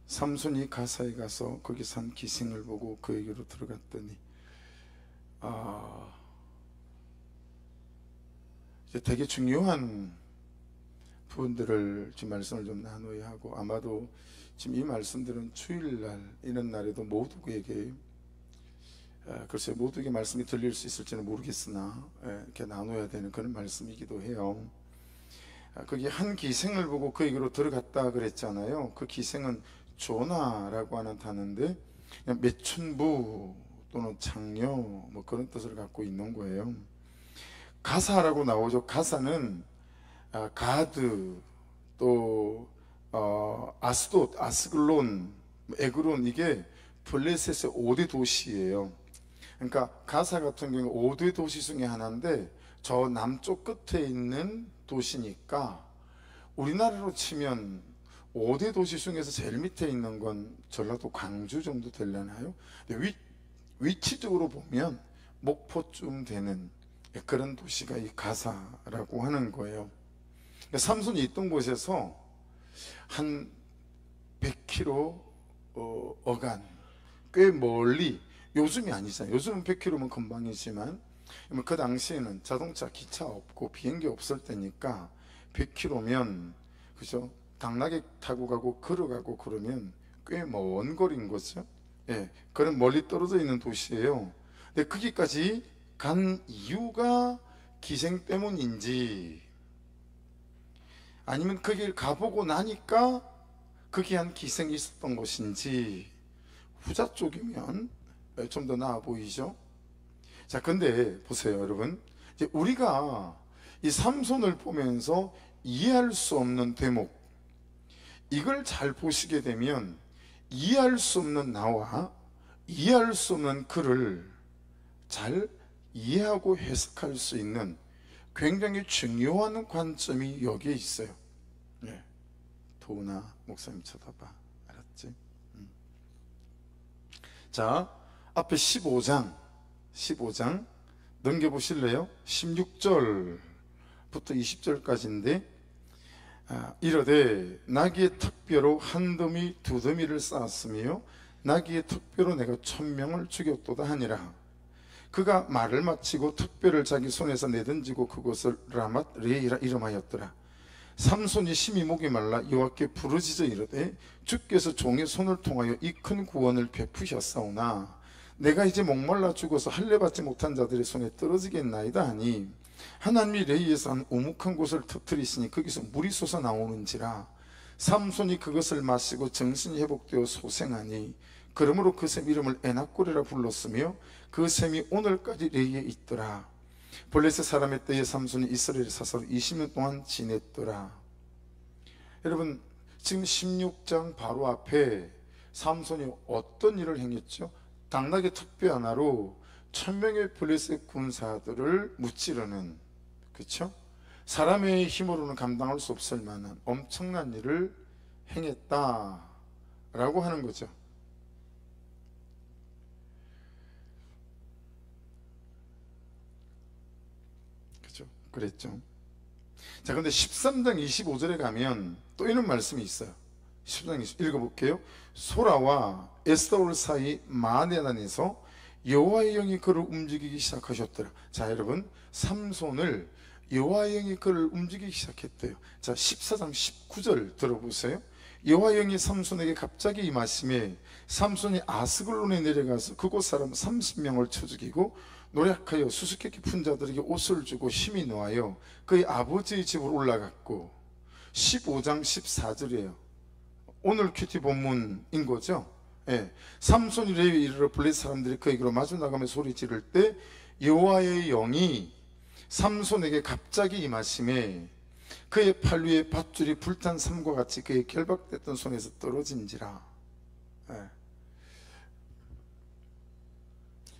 삼손이 가사에 가서 거기서 한 기생을 보고 그에게로 들어갔더니 이제 되게 중요한 부분들을 지금 말씀을 좀 나눠야 하고, 아마도 지금 이 말씀들은 주일날 이런 날에도 모두에게 글쎄 모두에게 말씀이 들릴 수 있을지는 모르겠으나 이렇게 나눠야 되는 그런 말씀이기도 해요. 거기 한 기생을 보고 그에게로 들어갔다 그랬잖아요. 그 기생은 조나라고 하는 단어인데 그냥 매춘부 또는 장녀 뭐 그런 뜻을 갖고 있는 거예요. 가사라고 나오죠. 가사는 가드, 또 아스돗, 아스글론, 에그론, 이게 블레셋의 5대 도시예요. 그러니까 가사 같은 경우 5대 도시 중에 하나인데 저 남쪽 끝에 있는 도시니까 우리나라로 치면 5대 도시 중에서 제일 밑에 있는 건 전라도 광주 정도 되려나요? 위치적으로 보면 목포쯤 되는 그런 도시가 이 가사라고 하는 거예요. 그러니까 삼손이 있던 곳에서 한 100km 어간, 꽤 멀리, 요즘이 아니잖아요. 요즘은 100km면 금방이지만 그 당시에는 자동차, 기차 없고 비행기 없을 때니까 100km면 그죠? 당나귀 타고 가고 걸어가고 그러면 꽤 먼 거리인 거죠. 예, 그런 멀리 떨어져 있는 도시예요. 근데 거기까지 간 이유가 기생 때문인지, 아니면 거길 가보고 나니까 거기 한 기생이 있었던 것인지, 후자 쪽이면 좀 더 나아 보이죠. 자, 근데 보세요 여러분, 이제 우리가 이 삼손을 보면서 이해할 수 없는 대목, 이걸 잘 보시게 되면 이해할 수 없는 나와 이해할 수 없는 그를 잘 이해하고 해석할 수 있는 굉장히 중요한 관점이 여기에 있어요. 예. 도훈아 목사님 쳐다봐. 알았지? 자, 앞에 15장 넘겨보실래요? 16절부터 20절까지인데 이르되 나귀의 턱뼈로 한 더미 두 더미를 쌓았으며 나귀의 턱뼈로 내가 1000명을 죽였도다 하니라. 그가 말을 마치고 턱뼈를 자기 손에서 내던지고 그곳을 라맛 레이라 이름하였더라. 삼손이 심히 목이 말라 여호와께 부르짖어 이르되 주께서 종의 손을 통하여 이 큰 구원을 베푸셨사오나 내가 이제 목말라 죽어서 할례 받지 못한 자들의 손에 떨어지겠나이다 하니, 하나님이 레이에서 한 오목한 곳을 터뜨리시니 거기서 물이 솟아 나오는지라. 삼손이 그것을 마시고 정신이 회복되어 소생하니 그러므로 그 샘 이름을 에낙골이라 불렀으며 그 샘이 오늘까지 레이에 있더라. 블레셋 사람의 때에 삼손이 이스라엘 사사로 20년 동안 지냈더라. 여러분, 지금 16장 바로 앞에 삼손이 어떤 일을 행했죠? 당나귀 턱뼈 하나로 1000명의 블레셋 군사들을 무찌르는, 그렇죠? 사람의 힘으로는 감당할 수 없을 만한 엄청난 일을 행했다라고 하는 거죠. 그렇죠? 그랬죠. 자, 근데 13장 25절에 가면 또 이런 말씀이 있어요. 13장 20 읽어볼게요. 소라와 에스더올 사이 마네단에서 여호와의 영이 그를 움직이기 시작하셨더라. 자, 여러분, 삼손을 여호와의 영이 그를 움직이기 시작했대요. 자, 14장 19절 들어보세요. 여호와의 영이 삼손에게 갑자기 임하심에 삼손이 아스글론에 내려가서 그곳 사람 30명을 쳐 죽이고 노력하여 수수께끼 푼 자들에게 옷을 주고 힘이 놓아요 그의 아버지의 집으로 올라갔고, 15장 14절이에요. 오늘 큐티 본문인 거죠. 예. 삼손이 레위에 이르러 블레셋 사람들이 그에게로 마주 나가며 소리 지를 때 여호와의 영이 삼손에게 갑자기 임하심에 그의 팔 위에 밧줄이 불탄 삼과 같이 그의 결박됐던 손에서 떨어진지라. 예.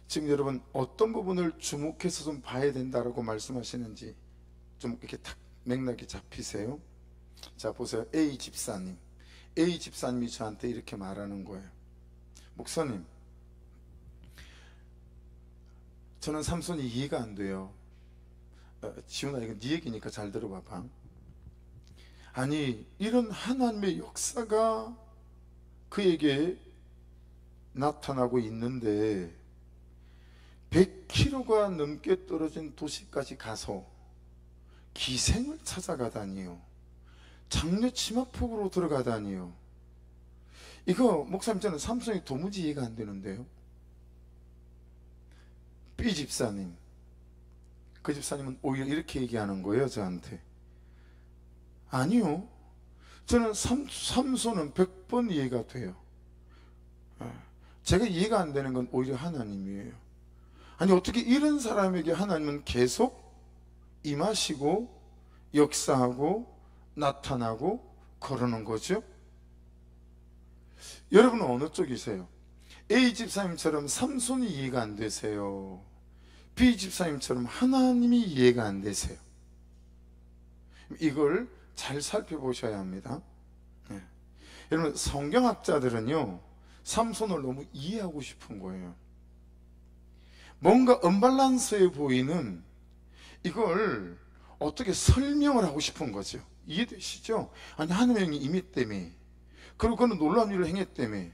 지금 여러분 어떤 부분을 주목해서 좀 봐야 된다라고 말씀하시는지 좀 이렇게 탁 맥락이 잡히세요? 자, 보세요. A 집사님이 저한테 이렇게 말하는 거예요. 목사님, 저는 삼손이 이해가 안 돼요. 지훈아, 이거 네 얘기니까 잘 들어봐봐. 아니, 이런 하나님의 역사가 그 그에게 나타나고 있는데 100km가 넘게 떨어진 도시까지 가서 기생을 찾아가다니요, 장녀 치마폭으로 들어가다니요. 이거 목사님, 저는 삼손이 도무지 이해가 안 되는데요. B 집사님, 그 집사님은 오히려 이렇게 얘기하는 거예요, 저한테. 아니요, 저는 삼손은 100번 이해가 돼요. 제가 이해가 안 되는 건 오히려 하나님이에요. 아니, 어떻게 이런 사람에게 하나님은 계속 임하시고 역사하고 나타나고 그러는 거죠? 여러분은 어느 쪽이세요? A 집사님처럼 삼손이 이해가 안 되세요? B 집사님처럼 하나님이 이해가 안 되세요? 이걸 잘 살펴보셔야 합니다. 네. 여러분, 성경학자들은요, 삼손을 너무 이해하고 싶은 거예요. 뭔가 언밸런스해 보이는 이걸 어떻게 설명을 하고 싶은 거죠. 이해되시죠? 아니, 하나님의 영이 임했다며, 그리고 그는 놀라운 일을 행했다며,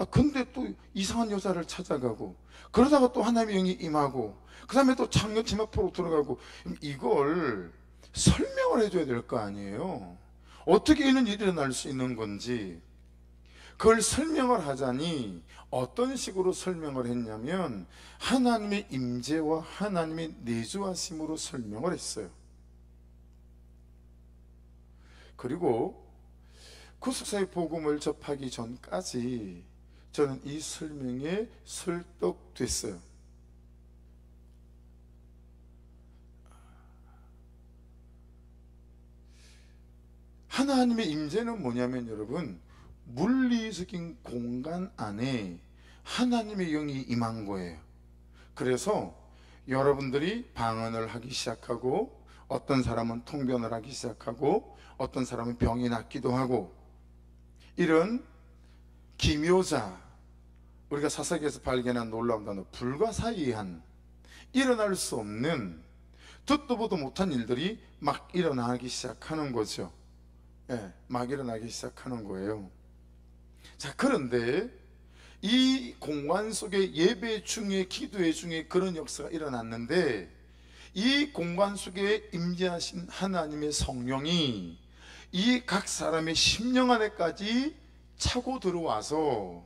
근데 또 이상한 여자를 찾아가고, 그러다가 또 하나님의 영이 임하고, 그 다음에 또 장녀 치마포로 들어가고, 이걸 설명을 해줘야 될 거 아니에요. 어떻게 이런 일이 일어날 수 있는 건지 그걸 설명을 하자니 어떤 식으로 설명을 했냐면 하나님의 임재와 하나님의 내주하심으로 설명을 했어요. 그리고 구속사의 복음을 접하기 전까지 저는 이 설명에 설득됐어요. 하나님의 임재는 뭐냐면 여러분, 물리적인 공간 안에 하나님의 영이 임한 거예요. 그래서 여러분들이 방언을 하기 시작하고, 어떤 사람은 통변을 하기 시작하고, 어떤 사람은 병이 낫기도 하고, 이런 기묘자, 우리가 사사기에서 발견한 놀라운 단어 불가사의한, 일어날 수 없는, 듣도 보도 못한 일들이 막 일어나기 시작하는 거죠. 막 일어나기 시작하는 거예요. 자, 그런데 이 공간 속에 예배 중에, 기도회 중에 그런 역사가 일어났는데, 이 공간 속에 임재하신 하나님의 성령이 이 각 사람의 심령 안에까지 차고 들어와서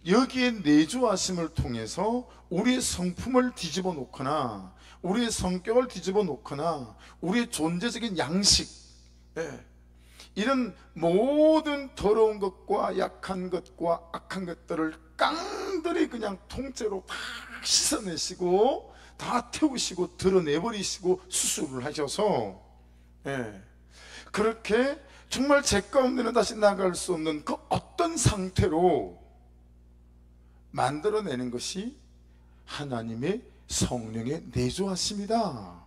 여기에 내주하심을 통해서 우리의 성품을 뒤집어 놓거나, 우리의 성격을 뒤집어 놓거나, 우리의 존재적인 양식, 이런 모든 더러운 것과 약한 것과 악한 것들을 깡들이 그냥 통째로 다 씻어내시고 다 태우시고 드러내버리시고 수술을 하셔서, 그렇게 정말 제 가운데는 다시 나갈 수 없는 그 어떤 상태로 만들어내는 것이 하나님의 성령의 내주하심이다,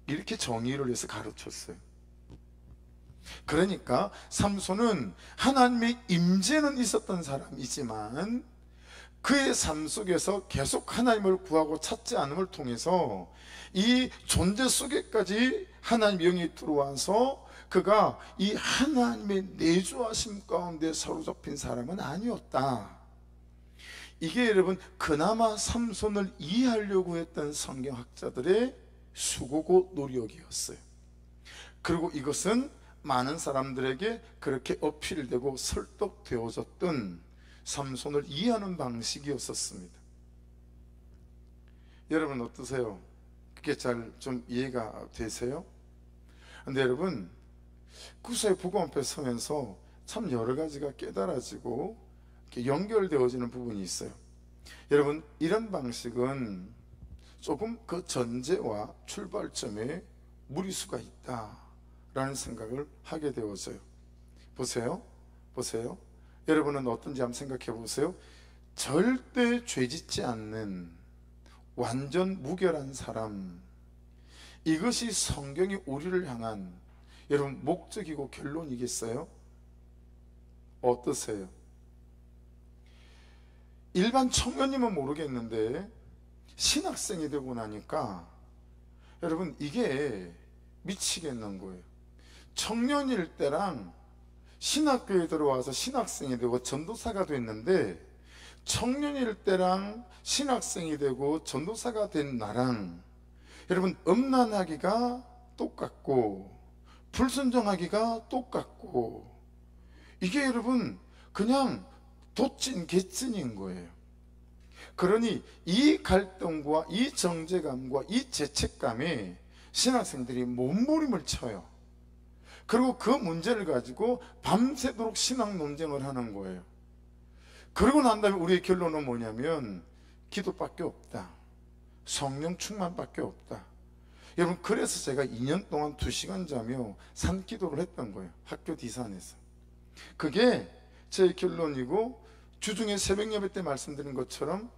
이렇게 정의를 해서 가르쳤어요. 그러니까 삼손은 하나님의 임재는 있었던 사람이지만 그의 삶 속에서 계속 하나님을 구하고 찾지 않음을 통해서 이 존재 속에까지 하나님의 영이 들어와서 그가 이 하나님의 내주하심 가운데 사로잡힌 사람은 아니었다. 이게 여러분 그나마 삼손을 이해하려고 했던 성경학자들의 수고고 노력이었어요. 그리고 이것은 많은 사람들에게 그렇게 어필되고 설득되어졌던 삼손을 이해하는 방식이었었습니다. 여러분 어떠세요? 그게 잘 좀 이해가 되세요? 근데 여러분, 구속사의 복음 앞에 서면서 참 여러 가지가 깨달아지고 이렇게 연결되어지는 부분이 있어요. 여러분, 이런 방식은 조금 그 전제와 출발점에 무리수가 있다 라는 생각을 하게 되어져요. 보세요. 여러분은 어떤지 한번 생각해 보세요. 절대 죄짓지 않는 완전 무결한 사람, 이것이 성경이 우리를 향한 여러분 목적이고 결론이겠어요? 어떠세요? 일반 청년이면 모르겠는데 신학생이 되고 나니까 여러분 이게 미치겠는 거예요. 청년일 때랑 신학교에 들어와서 신학생이 되고 전도사가 됐는데, 청년일 때랑 신학생이 되고 전도사가 된 나랑 여러분 음란하기가 똑같고 불순종하기가 똑같고, 이게 여러분 그냥 도찐 개찐인 거예요. 그러니 이 갈등과 이 정제감과 이 죄책감에 신학생들이 몸부림을 쳐요. 그리고 그 문제를 가지고 밤새도록 신학 논쟁을 하는 거예요. 그러고 난 다음에 우리의 결론은 뭐냐면 기도밖에 없다, 성령 충만밖에 없다. 여러분, 그래서 제가 2년 동안 2시간 자며 산기도를 했던 거예요. 학교 디산에서. 그게 제 결론이고, 주중에 새벽 예배 때 말씀드린 것처럼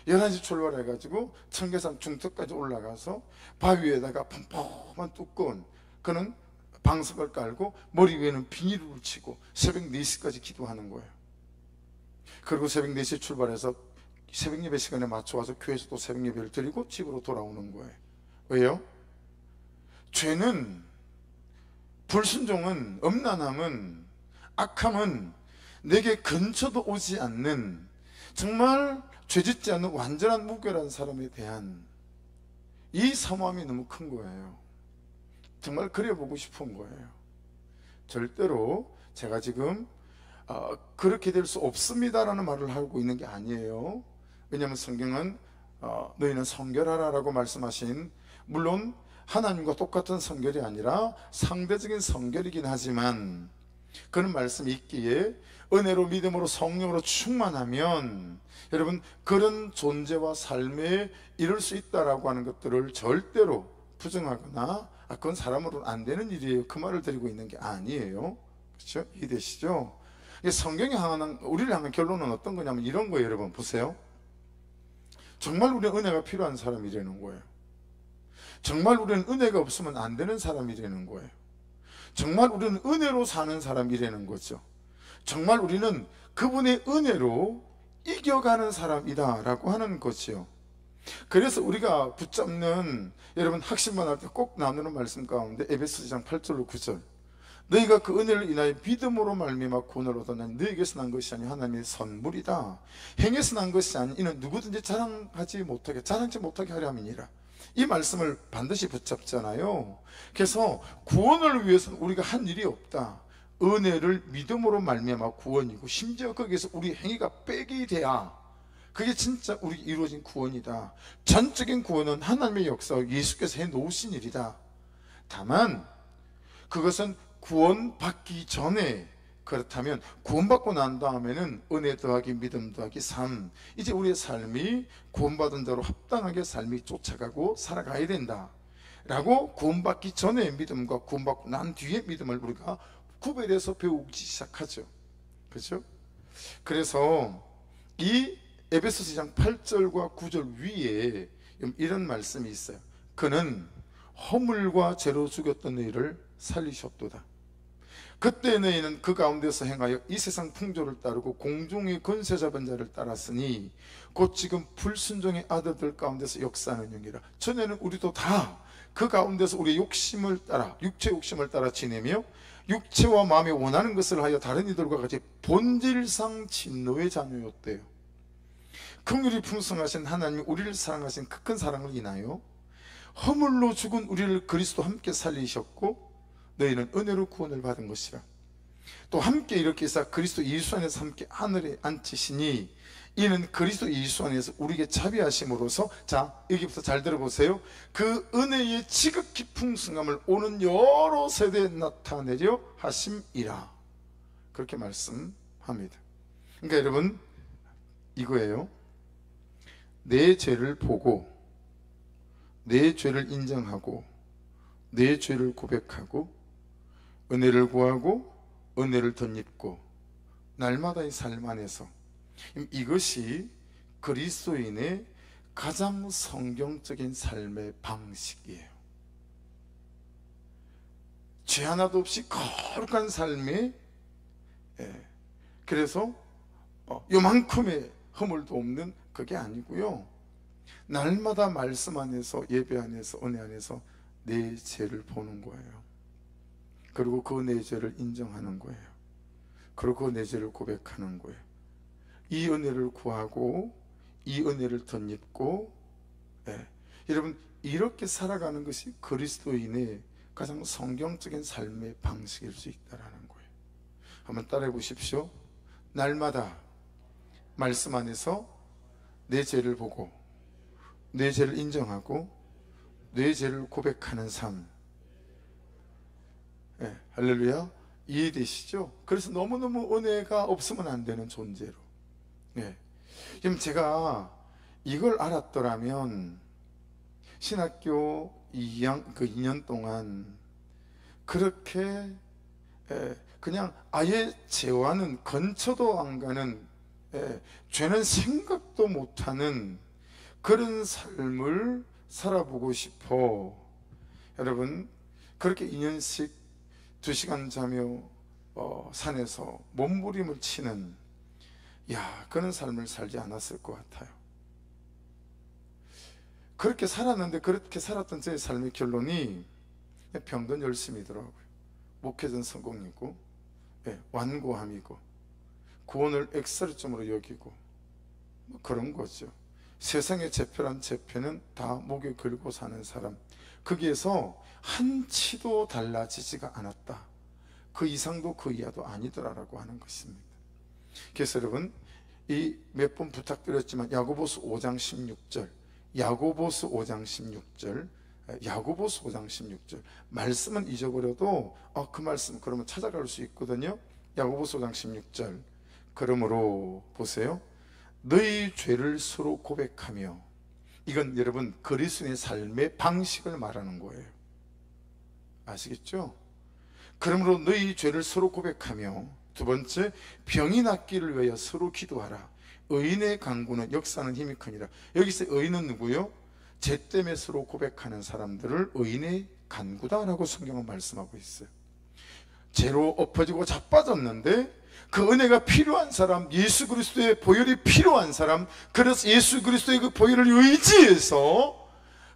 11시 출발해가지고 청계산 중턱까지 올라가서 바위에다가 펑펑한 두꺼운 그는 방석을 깔고 머리 위에는 비닐을 치고 새벽 4시까지 기도하는 거예요. 그리고 새벽 4시에 출발해서 새벽 예배 시간에 맞춰 와서 교회에서 또 새벽 예배를 드리고 집으로 돌아오는 거예요. 왜요? 죄는, 불순종은, 음란함은, 악함은 내게 근처도 오지 않는, 정말 죄짓지 않는 완전한 무결한 사람에 대한 이 사모함이 너무 큰 거예요. 정말 그려보고 싶은 거예요. 절대로 제가 지금 그렇게 될 수 없습니다라는 말을 하고 있는 게 아니에요. 왜냐하면 성경은 너희는 성결하라 라고 말씀하신, 물론 하나님과 똑같은 성결이 아니라 상대적인 성결이긴 하지만 그런 말씀이 있기에, 은혜로 믿음으로 성령으로 충만하면 여러분 그런 존재와 삶에 이룰 수 있다라고 하는 것들을 절대로 부정하거나 그건 사람으로는 안 되는 일이에요, 그 말을 드리고 있는 게 아니에요. 그렇죠? 이해되시죠? 성경이 향하는, 우리를 향한 결론은 어떤 거냐면 이런 거예요. 여러분 보세요. 정말 우리는 은혜가 필요한 사람이라는 거예요. 정말 우리는 은혜가 없으면 안 되는 사람이라는 거예요. 정말 우리는 은혜로 사는 사람이라는 거죠. 정말 우리는 그분의 은혜로 이겨가는 사람이다 라고 하는 거지요. 그래서 우리가 붙잡는, 여러분 학습만 할 때 꼭 나누는 말씀 가운데 에베소서 8절로 9절, 너희가 그 은혜를 인하여 믿음으로 말미암아 구원을 얻었나니 너희에게서 난 것이 아니 하나님의 선물이다. 행해서 난 것이 아니 이는 누구든지 자랑하지 못하게 하려 함이니라. 이 말씀을 반드시 붙잡잖아요. 그래서 구원을 위해서는 우리가 한 일이 없다. 은혜를 믿음으로 말미암아 구원이고, 심지어 거기에서 우리 행위가 빼기 돼야 그게 진짜 우리 이루어진 구원이다. 전적인 구원은 하나님의 역사, 예수께서 해놓으신 일이다. 다만 그것은 구원받기 전에, 그렇다면 구원받고 난 다음에는 은혜 더하기 믿음 더하기 삶, 이제 우리의 삶이 구원받은 자로 합당하게 삶이 쫓아가고 살아가야 된다 라고, 구원받기 전의 믿음과 구원받고 난 뒤의 믿음을 우리가 구별해서 배우기 시작하죠. 그렇죠? 그래서 이 에베소서 2장 8절과 9절 위에 이런 말씀이 있어요. 그는 허물과 죄로 죽였던 너희를 살리셨도다. 그때 너희는 그 가운데서 행하여 이 세상 풍조를 따르고 공중의 권세 잡은 자를 따랐으니 곧 지금 불순종의 아들들 가운데서 역사하는 영이라. 전에는 우리도 다 그 가운데서 우리의 욕심을 따라, 육체 욕심을 따라 지내며 육체와 마음이 원하는 것을 하여 다른 이들과 같이 본질상 진노의 자녀였대요. 긍휼이 풍성하신 하나님이 우리를 사랑하신 그 큰 사랑을 인하여 허물로 죽은 우리를 그리스도 함께 살리셨고 너희는 은혜로 구원을 받은 것이라. 또 함께 이렇게 해서 그리스도 예수 안에서 함께 하늘에 앉히시니 이는 그리스도 예수 안에서 우리에게 자비하심으로써, 자 여기부터 잘 들어보세요. 그 은혜의 지극히 풍성함을 오는 여러 세대에 나타내려 하심이라. 그렇게 말씀합니다. 그러니까 여러분 이거예요. 내 죄를 보고 내 죄를 인정하고 내 죄를 고백하고 은혜를 구하고 은혜를 덧입고 날마다의 삶 안에서, 이것이 그리스도인의 가장 성경적인 삶의 방식이에요. 죄 하나도 없이 거룩한 삶에, 그래서 요만큼의 허물도 없는 그게 아니고요, 날마다 말씀 안에서, 예배 안에서, 은혜 안에서 내 죄를 보는 거예요. 그리고 그 내 죄를 인정하는 거예요. 그리고 그 내 죄를 고백하는 거예요. 이 은혜를 구하고 이 은혜를 덧입고, 예. 여러분, 이렇게 살아가는 것이 그리스도인의 가장 성경적인 삶의 방식일 수 있다는 거예요. 한번 따라해 보십시오. 날마다 말씀 안에서 내 죄를 보고 내 죄를 인정하고 내 죄를 고백하는 삶. 예, 할렐루야. 이해되시죠? 그래서 너무너무 은혜가 없으면 안 되는 존재로. 예. 그럼 제가 이걸 알았더라면 신학교 2년 동안 그렇게 그냥 아예 죄와는 근처도 안 가는, 죄는 생각도 못하는 그런 삶을 살아보고 싶어. 여러분, 그렇게 2년씩 2시간 자며 산에서 몸부림을 치는, 그런 삶을 살지 않았을 것 같아요. 그렇게 살았는데, 그렇게 살았던 제 삶의 결론이 병든 열심이더라고요. 목회전 성공이고, 완고함이고, 구원을 엑셀점으로 여기고, 그런 거죠. 세상의 재표란 재표는 다 목에 걸고 사는 사람, 거기에서 한치도 달라지지가 않았다. 그 이상도 그 이하도 아니더라라고 하는 것입니다. 그래서 여러분, 이 몇 번 부탁드렸지만 야고보서 5장 16절, 야고보서 5장 16절, 야고보서 5장 16절 말씀은 잊어버려도 그 말씀 그러면 찾아갈 수 있거든요. 야고보서 5장 16절, 그러므로 보세요. 너희 죄를 서로 고백하며, 이건 여러분 그리스도인의 삶의 방식을 말하는 거예요. 아시겠죠? 그러므로 너희 죄를 서로 고백하며, 두 번째, 병이 낫기를 위하여 서로 기도하라. 의인의 간구는 역사는 힘이 크니라. 여기서 의인은 누구요? 죄 때문에 서로 고백하는 사람들을 의인의 간구다라고 성경은 말씀하고 있어요. 죄로 엎어지고 자빠졌는데 그 은혜가 필요한 사람, 예수 그리스도의 보혈이 필요한 사람, 그래서 예수 그리스도의 그 보혈을 의지해서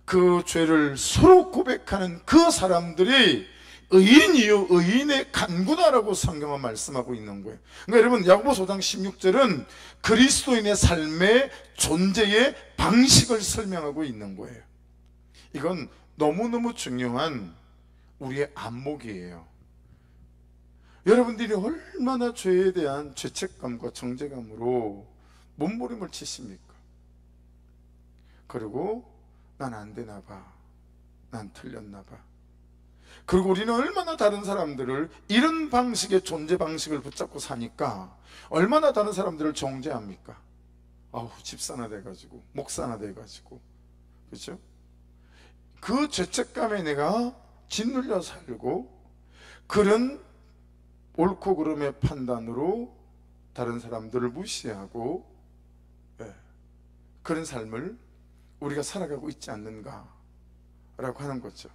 그 죄를 서로 고백하는 그 사람들이 의인이요 의인의 간구다라고 성경은 말씀하고 있는 거예요. 그러니까 여러분, 야고보서 5장 16절은 그리스도인의 삶의 존재의 방식을 설명하고 있는 거예요. 이건 너무너무 중요한 우리의 안목이에요. 여러분들이 얼마나 죄에 대한 죄책감과 정죄감으로 몸부림을 치십니까? 그리고 난 안 되나 봐, 난 틀렸나 봐. 그리고 우리는 얼마나 다른 사람들을 이런 방식의 존재 방식을 붙잡고 사니까 얼마나 다른 사람들을 정죄합니까? 집사나 돼가지고, 목사나 돼가지고, 그렇죠? 그 죄책감에 내가 짓눌려 살고, 그런 옳고 그름의 판단으로 다른 사람들을 무시하고, 그런 삶을 우리가 살아가고 있지 않는가 라고 하는 거죠.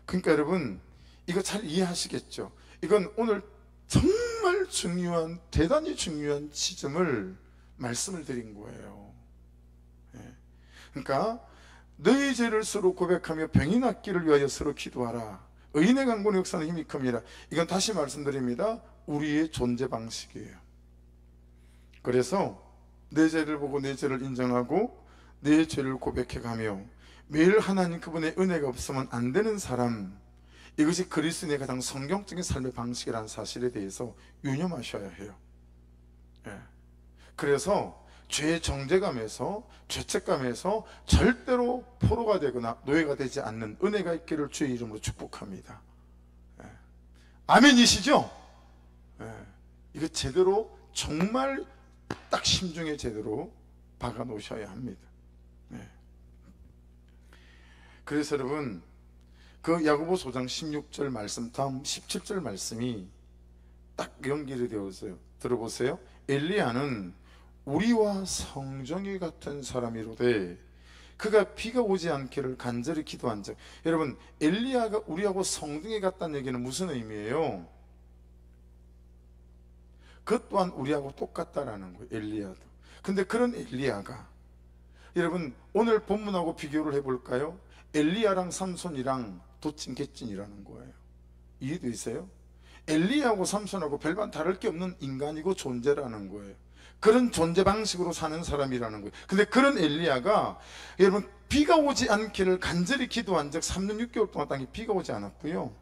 그러니까 여러분, 이거 잘 이해하시겠죠? 이건 오늘 정말 중요한, 대단히 중요한 지점을 말씀을 드린 거예요. 그러니까 너희 죄를 서로 고백하며 병이 낫기를 위하여 서로 기도하라. 의인의 간구는 역사는 힘이 큽니다. 이건 다시 말씀드립니다. 우리의 존재 방식이에요. 그래서 내 죄를 보고 내 죄를 인정하고 내 죄를 고백해가며 매일 하나님 그분의 은혜가 없으면 안 되는 사람, 이것이 그리스도인의 가장 성경적인 삶의 방식이라는 사실에 대해서 유념하셔야 해요. 그래서 죄의 정죄감에서, 죄책감에서 절대로 포로가 되거나 노예가 되지 않는 은혜가 있기를 주의 이름으로 축복합니다. 아멘이시죠? 이거 제대로, 정말 딱 심중에 제대로 박아 놓으셔야 합니다. 그래서 여러분, 그 야고보서 5장 16절 말씀 다음 17절 말씀이 딱 연결이 되었어요. 들어보세요. 엘리야는 우리와 성정이 같은 사람이로되 그가 비가 오지 않기를 간절히 기도한 적. 여러분, 엘리야가 우리하고 성정이 같다는 얘기는 무슨 의미예요? 그것 또한 우리하고 똑같다라는 거예요. 엘리야도. 근데 그런 엘리야가, 여러분 오늘 본문하고 비교를 해볼까요? 엘리야랑 삼손이랑 도찐 개찐이라는 거예요. 이해되세요? 엘리야하고 삼손하고 별반 다를 게 없는 인간이고 존재라는 거예요. 그런 존재 방식으로 사는 사람이라는 거예요. 근데 그런 엘리야가 여러분 비가 오지 않기를 간절히 기도한 적 3년 6개월 동안 땅에 비가 오지 않았고요.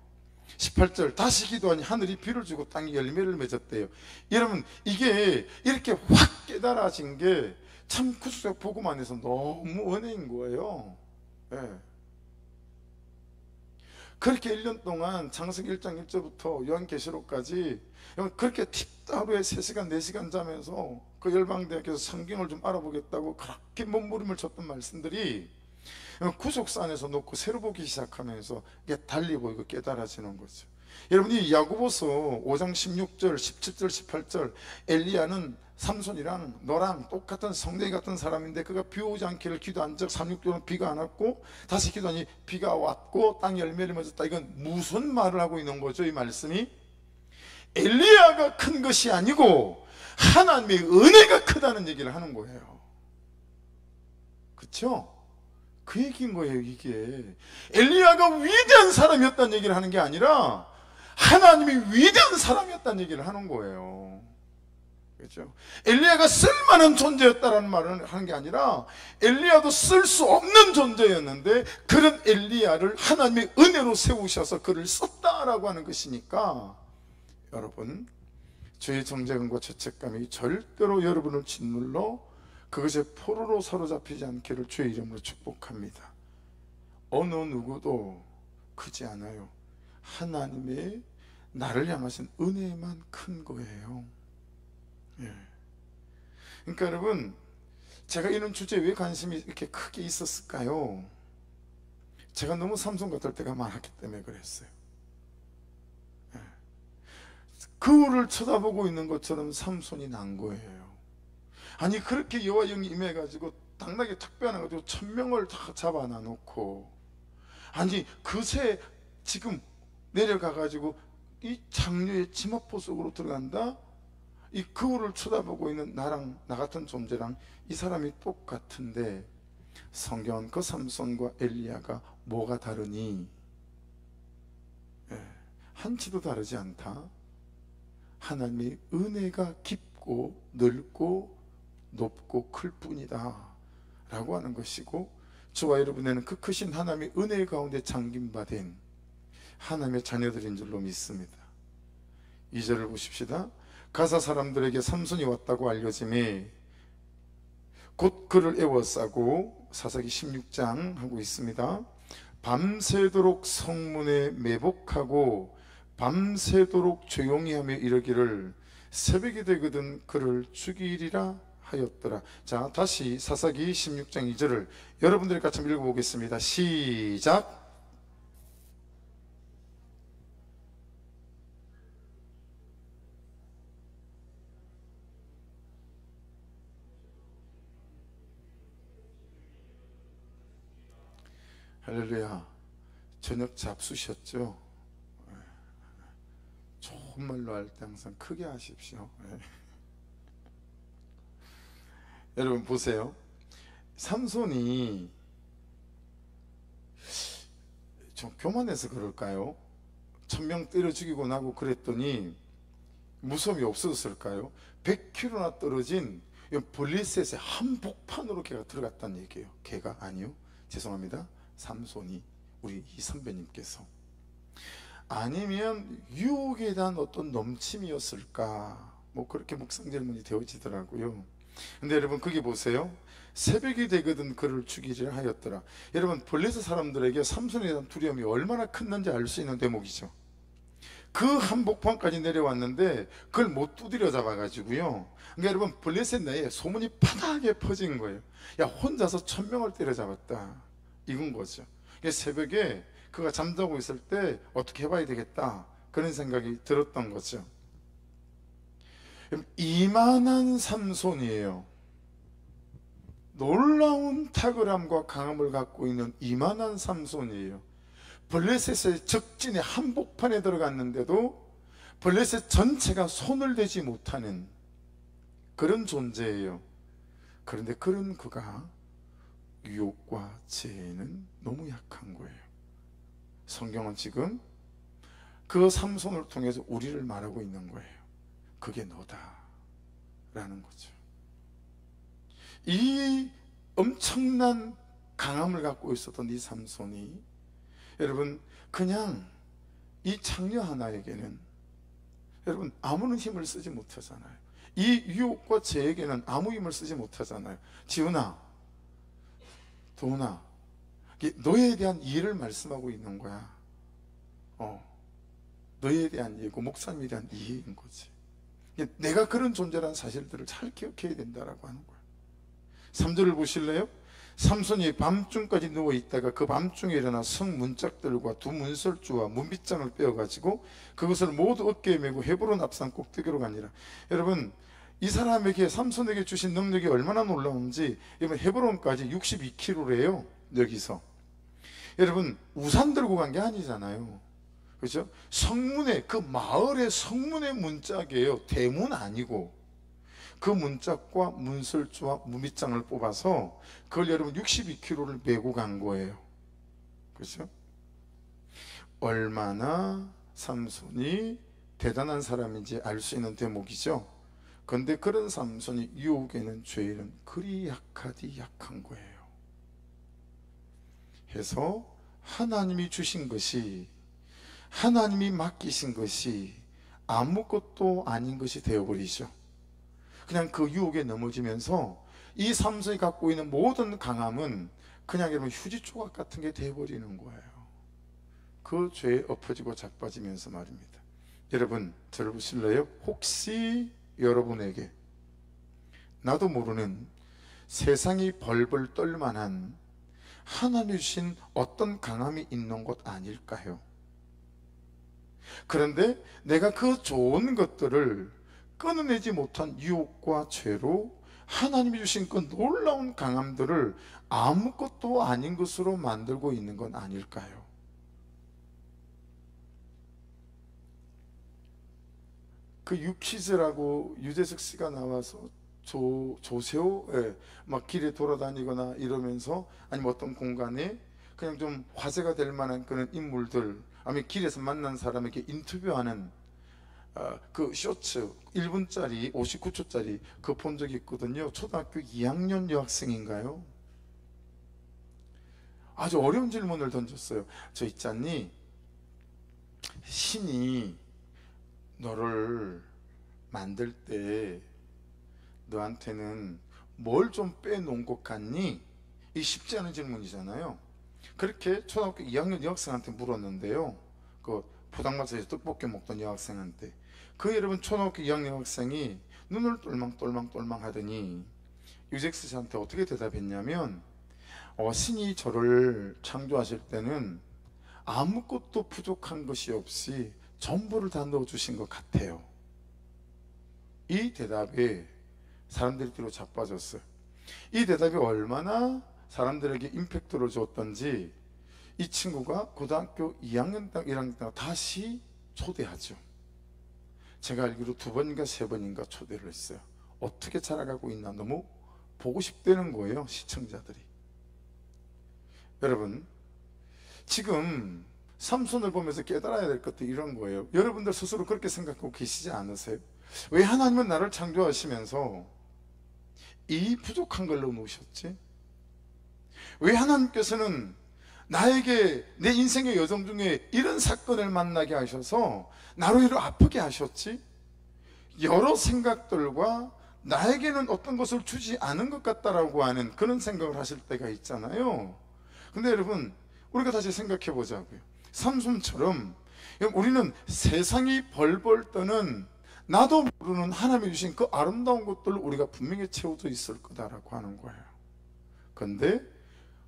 18절 다시 기도하니 하늘이 비를 주고 땅이 열매를 맺었대요. 여러분 이게 이렇게 확 깨달아진 게 참 구속사 복음 안에서 너무 은혜인 거예요. 예. 그렇게 1년 동안 창세기 1장 1절부터 요한계시록까지 그렇게 하루에 3시간 4시간 자면서 그 열방대학에서 성경을 좀 알아보겠다고 그렇게 몸부림을 쳤던 말씀들이 구속사 안에서 놓고 새로 보기 시작하면서 이게 달리 보이고 깨달아지는 거죠. 여러분 이 야고보서 5장 16절 17절 18절 엘리야는 삼손이랑 너랑 똑같은 성령이 같은 사람인데 그가 비 오지 않기를 기도한 적 3, 6개월은 비가 안 왔고 다시 기도하니 비가 왔고 땅이 열매를 맺었다. 이건 무슨 말을 하고 있는 거죠? 이 말씀이 엘리야가 큰 것이 아니고 하나님의 은혜가 크다는 얘기를 하는 거예요. 그렇죠? 그 얘기인 거예요. 이게 엘리야가 위대한 사람이었다는 얘기를 하는 게 아니라 하나님이 위대한 사람이었다는 얘기를 하는 거예요. 그렇죠? 엘리야가 쓸만한 존재였다라는 말을 하는 게 아니라 엘리야도 쓸 수 없는 존재였는데 그런 엘리야를 하나님의 은혜로 세우셔서 그를 썼다라고 하는 것이니까 여러분 주의 정죄감과 죄책감이 절대로 여러분을 짓눌러 그것에 포로로 사로잡히지 않기를 주의 이름으로 축복합니다. 어느 누구도 크지 않아요. 하나님의 나를 향하신 은혜만 큰 거예요. 예. 그러니까 여러분 제가 이런 주제에 왜 관심이 이렇게 크게 있었을까요? 제가 너무 삼손 같을 때가 많았기 때문에 그랬어요. 예. 거울을 쳐다보고 있는 것처럼 삼손이 난 거예요. 아니 그렇게 여호와 영이 임해가지고 당나귀 특별한 가지고 1000명을 다 잡아놔 놓고 아니 그새 지금 내려가가지고 이 장녀의 치마포 속으로 들어간다? 이 거울을 쳐다보고 있는 나랑 나 같은 존재랑 이 사람이 똑같은데 성경은 그 삼손과 엘리야가 뭐가 다르니? 예, 한치도 다르지 않다. 하나님의 은혜가 깊고 넓고 높고 클 뿐이다 라고 하는 것이고 저와 여러분에는 그 크신 하나님의 은혜 가운데 잠김받은 하나님의 자녀들인 줄로 믿습니다. 2절을 보십시다. 가사 사람들에게 삼손이 왔다고 알려짐에 곧 그를 에워싸고 사사기 16장 하고 있습니다. 밤새도록 성문에 매복하고 밤새도록 조용히 하며 이르기를 새벽이 되거든 그를 죽이리라 하였더라. 자 다시 사사기 16장 2절을 여러분들이 같이 한번 읽어보겠습니다. 시작. 할렐루야. 저녁 잡수셨죠? 좋은 말로 할 때 항상 크게 하십시오. 여러분 보세요. 삼손이 좀 교만해서 그럴까요? 1000명 때려 죽이고 나고 그랬더니 무서움이 없어졌을까요? 100km나 떨어진 블리셋의 한복판으로 걔가 들어갔다는 얘기예요. 걔가 아니요, 죄송합니다. 삼손이, 우리 이 선배님께서. 아니면 유혹에 대한 어떤 넘침이었을까? 뭐 그렇게 묵상 질문이 되어지더라고요. 근데 여러분 거기 보세요. 새벽이 되거든 그를 죽이리라 하였더라. 여러분 블레셋 사람들에게 삼손에 대한 두려움이 얼마나 컸는지 알 수 있는 대목이죠. 그 한복판까지 내려왔는데 그걸 못 두드려 잡아가지고요. 그러니까 여러분 블레셋 내에 소문이 파다하게 퍼진 거예요. 야 혼자서 1000명을 때려잡았다 이건 거죠. 그러니까 새벽에 그가 잠자고 있을 때 어떻게 해봐야 되겠다 그런 생각이 들었던 거죠. 이만한 삼손이에요. 놀라운 탁월함과 강함을 갖고 있는 이만한 삼손이에요. 블레셋의 적진의 한복판에 들어갔는데도 블레셋 전체가 손을 대지 못하는 그런 존재예요. 그런데 그런 그가 유혹과 죄에는 너무 약한 거예요. 성경은 지금 그 삼손을 통해서 우리를 말하고 있는 거예요. 그게 너다 라는 거죠. 이 엄청난 강함을 갖고 있었던 이 삼손이, 여러분, 그냥 이 창녀 하나에게는 여러분 아무런 힘을 쓰지 못하잖아요. 이 유혹과 죄에게는 아무 힘을 쓰지 못하잖아요. 지훈아, 도훈아, 너에 대한 이해를 말씀하고 있는 거야. 너에 대한 이해고 목사님에 대한 이해인 거지. 내가 그런 존재라는 사실들을 잘 기억해야 된다라고 하는 거야. 3절을 보실래요? 삼손이 밤중까지 누워있다가 그 밤중에 일어나 성문짝들과 두 문설주와 문빗장을 빼어가지고 그것을 모두 어깨에 메고 헤브론 앞산 꼭대기로 가니라. 여러분, 이 사람에게, 삼손에게 주신 능력이 얼마나 놀라운지, 여러분, 헤브론까지 62km래요 여기서. 여러분, 우산 들고 간 게 아니잖아요. 그렇죠? 성문의, 그 마을의 성문의 문짝이에요. 대문 아니고. 그 문짝과 문설주와 무밑장을 뽑아서 그걸 여러분 62km를 메고 간 거예요. 그렇죠? 얼마나 삼손이 대단한 사람인지 알 수 있는 대목이죠. 그런데 그런 삼손이 유혹에는, 죄에는 그리 약하디 약한 거예요. 해서 하나님이 주신 것이, 하나님이 맡기신 것이 아무것도 아닌 것이 되어버리죠. 그냥 그 유혹에 넘어지면서 이 삼손이 갖고 있는 모든 강함은 그냥 여러분 휴지 조각 같은 게 되어버리는 거예요. 그 죄에 엎어지고 자빠지면서 말입니다. 여러분, 저를 보실래요? 혹시 여러분에게 나도 모르는 세상이 벌벌 떨만한 하나님 주신 어떤 강함이 있는 것 아닐까요? 그런데 내가 그 좋은 것들을 끊어내지 못한 유혹과 죄로 하나님이 주신 그 놀라운 강함들을 아무것도 아닌 것으로 만들고 있는 건 아닐까요? 그 유퀴즈라고 유재석 씨가 나와서 조세호, 막 길에 돌아다니거나 이러면서, 아니면 어떤 공간에 그냥 좀 화제가 될 만한 그런 인물들, 아니면 길에서 만난 사람에게 인터뷰하는 그 쇼츠 1분짜리 59초짜리 그거 본 적이 있거든요. 초등학교 2학년 여학생인가요? 아주 어려운 질문을 던졌어요. 저 있잖니, 신이 너를 만들 때 너한테는 뭘 좀 빼놓은 것 같니? 이 쉽지 않은 질문이잖아요. 그렇게 초등학교 2학년 여학생한테 물었는데요. 그 포장마차에서 떡볶이 먹던 여학생한테. 그 여러분 초등학교 2학년 학생이 눈을 똘망똘망 하더니 유잭스 씨한테 어떻게 대답했냐면, 신이 저를 창조하실 때는 아무것도 부족한 것이 없이 전부를 다 넣어주신 것 같아요. 이 대답에 사람들이 뒤로 자빠졌어요. 이 대답이 얼마나 사람들에게 임팩트를 줬던지 이 친구가 고등학교 2학년, 1학년 때 다시 초대하죠. 제가 알기로 2번인가 3번인가 초대를 했어요. 어떻게 자라가고 있나 너무 보고 싶다는 거예요, 시청자들이. 여러분, 지금 삼손을 보면서 깨달아야 될 것도 이런 거예요. 여러분들 스스로 그렇게 생각하고 계시지 않으세요? 왜 하나님은 나를 창조하시면서 이 부족한 걸 넣어놓으셨지? 왜 하나님께서는 나에게, 내 인생의 여정 중에 이런 사건을 만나게 하셔서 나로 이렇게 아프게 하셨지? 여러 생각들과 나에게는 어떤 것을 주지 않은 것 같다라고 하는 그런 생각을 하실 때가 있잖아요. 근데 여러분, 우리가 다시 생각해 보자고요. 삼손처럼 우리는 세상이 벌벌 떠는 나도 모르는 하나님이 주신 그 아름다운 것들을 우리가 분명히 채워져 있을 거다라고 하는 거예요. 그런데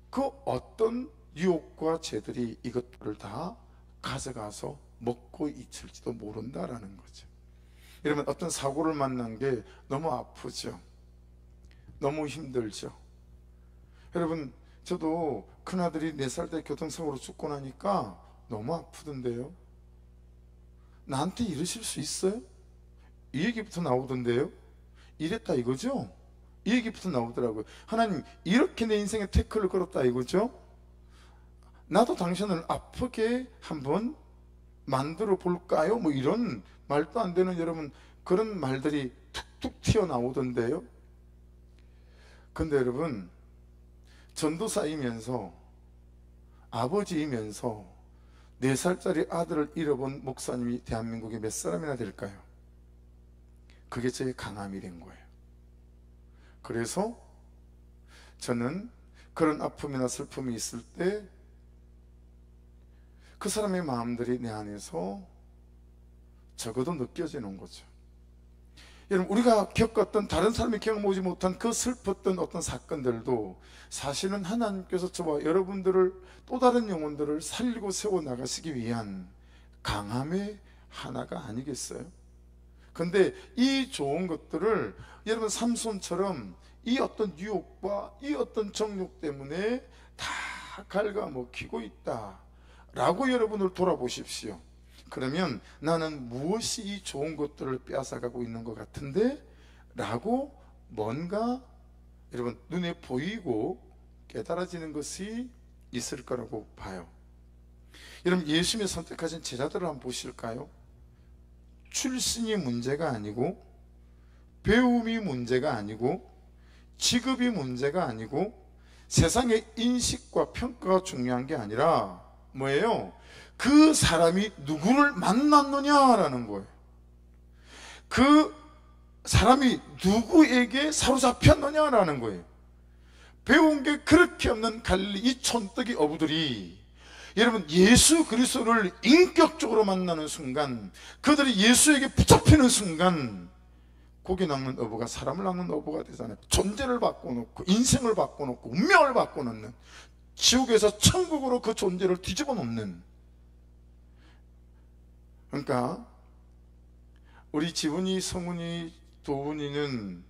그 어떤 유혹과 죄들이 이것들을 다 가져가서 먹고 있을지도 모른다라는 거죠. 여러분, 어떤 사고를 만난 게 너무 아프죠. 너무 힘들죠. 여러분, 저도 큰아들이 4살 때 교통사고로 죽고 나니까 너무 아프던데요. 나한테 이러실 수 있어요? 이 얘기부터 나오던데요. 이랬다 이거죠? 이 얘기부터 나오더라고요. 하나님, 이렇게 내 인생에 태클을 걸었다 이거죠? 나도 당신을 아프게 한번 만들어 볼까요? 뭐 이런 말도 안 되는 여러분 그런 말들이 툭툭 튀어나오던데요. 근데 여러분, 전도사이면서 아버지이면서 4살짜리 아들을 잃어본 목사님이 대한민국에 몇 사람이나 될까요? 그게 제 강함이 된 거예요. 그래서 저는 그런 아픔이나 슬픔이 있을 때 그 사람의 마음들이 내 안에서 적어도 느껴지는 거죠. 여러분, 우리가 겪었던, 다른 사람이 경험하지 못한 그 슬펐던 어떤 사건들도 사실은 하나님께서 저와 여러분들을, 또 다른 영혼들을 살리고 세워나가시기 위한 강함의 하나가 아니겠어요? 근데 이 좋은 것들을 여러분 삼손처럼 이 어떤 유혹과 이 어떤 정욕 때문에 다 갉아먹히고 있다 라고 여러분을 돌아보십시오. 그러면 나는 무엇이 이 좋은 것들을 빼앗아가고 있는 것 같은데? 라고 뭔가 여러분 눈에 보이고 깨달아지는 것이 있을 거라고 봐요. 여러분, 예수님이 선택하신 제자들을 한번 보실까요? 출신이 문제가 아니고, 배움이 문제가 아니고, 직업이 문제가 아니고, 세상의 인식과 평가가 중요한 게 아니라 뭐예요? 그 사람이 누구를 만났느냐라는 거예요. 그 사람이 누구에게 사로잡혔느냐라는 거예요. 배운 게 그렇게 없는 갈릴리 이 촌뜨기 어부들이 여러분 예수 그리스도를 인격적으로 만나는 순간, 그들이 예수에게 붙잡히는 순간, 고기 낚는 어부가 사람을 낚는 어부가 되잖아요. 존재를 바꿔놓고, 인생을 바꿔놓고, 운명을 바꿔놓는, 지옥에서 천국으로 그 존재를 뒤집어 놓는. 그러니까 우리 지훈이, 성훈이, 도훈이는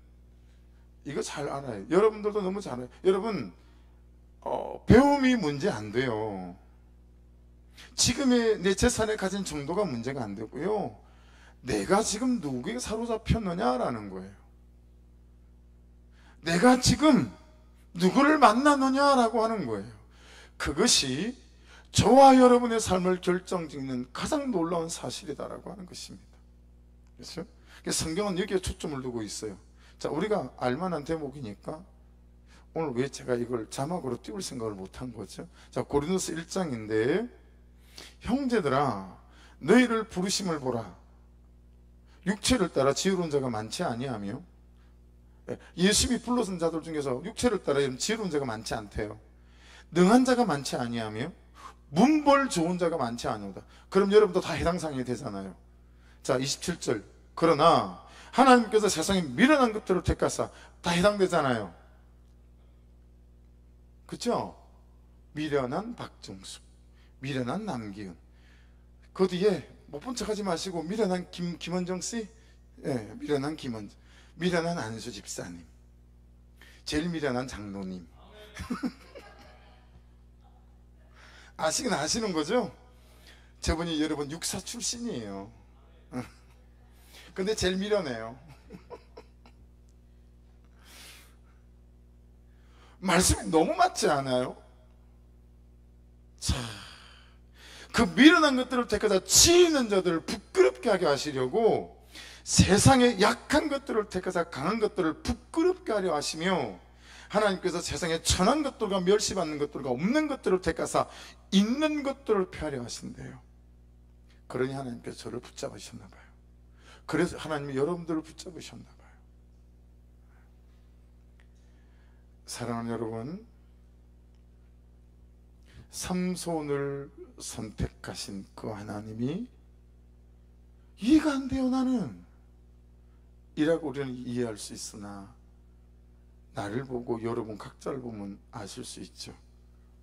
이거 잘 알아요. 여러분들도 너무 잘 알아요. 여러분, 배움이 문제 안 돼요. 지금의 내 재산에 가진 정도가 문제가 안 되고요, 내가 지금 누구에게 사로잡혔느냐라는 거예요. 내가 지금 누구를 만나느냐라고 하는 거예요. 그것이 저와 여러분의 삶을 결정짓는 가장 놀라운 사실이다라고 하는 것입니다. 그렇죠? 성경은 여기에 초점을 두고 있어요. 자, 우리가 알만한 대목이니까 오늘 왜 제가 이걸 자막으로 띄울 생각을 못한 거죠? 자, 고린도서 1장인데, 형제들아 너희를 부르심을 보라. 육체를 따라 지혜로운 자가 많지 아니하며, 예수님이 불러선 자들 중에서 육체를 따라 지혜로운 자가 많지 않대요. 능한 자가 많지 아니하며 문벌 좋은 자가 많지 않으다. 그럼 여러분도 다 해당 상황이 되잖아요. 자, 27절. 그러나 하나님께서 세상에 미련한 것들을 택하사, 다 해당되잖아요. 그렇죠? 미련한 박정숙, 미련한 남기훈, 그 뒤에 못 본 척하지 마시고 미련한 김원정씨, 예, 미련한 김원정, 미련한 안수 집사님, 제일 미련한 장로님. 아시긴 아시는 거죠? 저분이 여러분 육사 출신이에요. 근데 제일 미련해요. 말씀이 너무 맞지 않아요? 자, 그 미련한 것들을 택하자 지혜 있는 자들을 부끄럽게 하게 하시려고, 세상의 약한 것들을 택하자 강한 것들을 부끄럽게 하려 하시며, 하나님께서 세상에 천한 것들과 멸시받는 것들과 없는 것들을 택하사 있는 것들을 펴려 하신대요. 그러니 하나님께서 저를 붙잡으셨나 봐요. 그래서 하나님이 여러분들을 붙잡으셨나 봐요. 사랑하는 여러분, 삼손을 선택하신 그 하나님이 이해가 안 돼요, 나는 이라고 우리는 이해할 수 있으나, 나를 보고 여러분 각자를 보면 아실 수 있죠.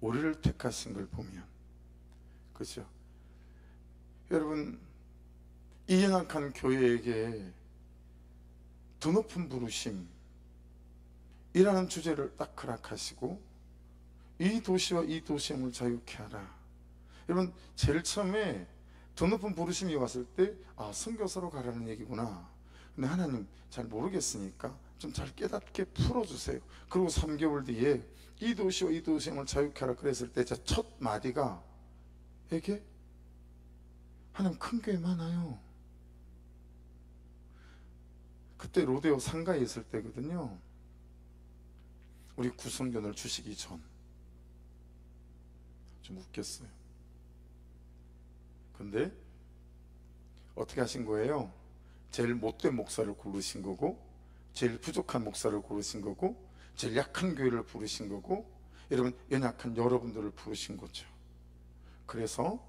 우리를 택하신 걸 보면. 그렇죠? 여러분, 이 연약한 교회에게 더 높은 부르심 이라는 주제를 딱 허락하시고, 이 도시와 이 도시임을 자유케 하라. 여러분, 제일 처음에 더 높은 부르심이 왔을 때, 아, 선교사로 가라는 얘기구나. 근데 하나님 잘 모르겠으니까 좀 잘 깨닫게 풀어주세요. 그리고 3개월 뒤에 이 도시와 이 도시임을 자유케 하라 그랬을 때 첫 마디가, 에게 하나님 큰 교회 많아요. 그때 로데오 상가에 있을 때거든요. 우리 구성견을 주시기 전 좀 웃겼어요. 근데 어떻게 하신 거예요? 제일 못된 목사를 고르신 거고, 제일 부족한 목사를 고르신 거고, 제일 약한 교회를 부르신 거고, 여러분 연약한 여러분들을 부르신 거죠. 그래서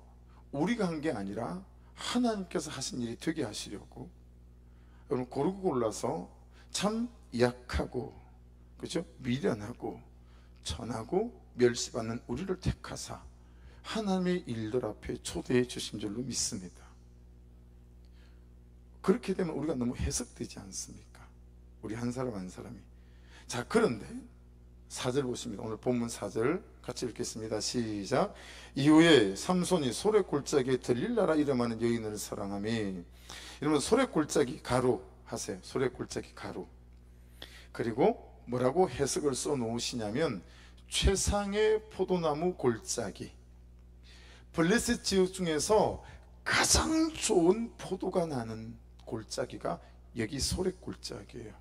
우리가 한 게 아니라 하나님께서 하신 일이 되게 하시려고 여러분 고르고 골라서 참 약하고, 그죠? 미련하고 천하고 멸시받는 우리를 택하사 하나님의 일들 앞에 초대해 주신 줄로 믿습니다. 그렇게 되면 우리가 너무 해석되지 않습니까? 우리 한 사람 한 사람이. 자, 그런데 4절 보십니다. 오늘 본문 4절 같이 읽겠습니다. 시작. 이후에 삼손이 소래골짜기에 들릴라라 이름하는 여인을 사랑하며, 이러면 소래골짜기 가루 하세요. 소래골짜기 가루. 그리고 뭐라고 해석을 써 놓으시냐면 최상의 포도나무 골짜기, 블레셋 지역 중에서 가장 좋은 포도가 나는 골짜기가 여기 소래골짜기예요.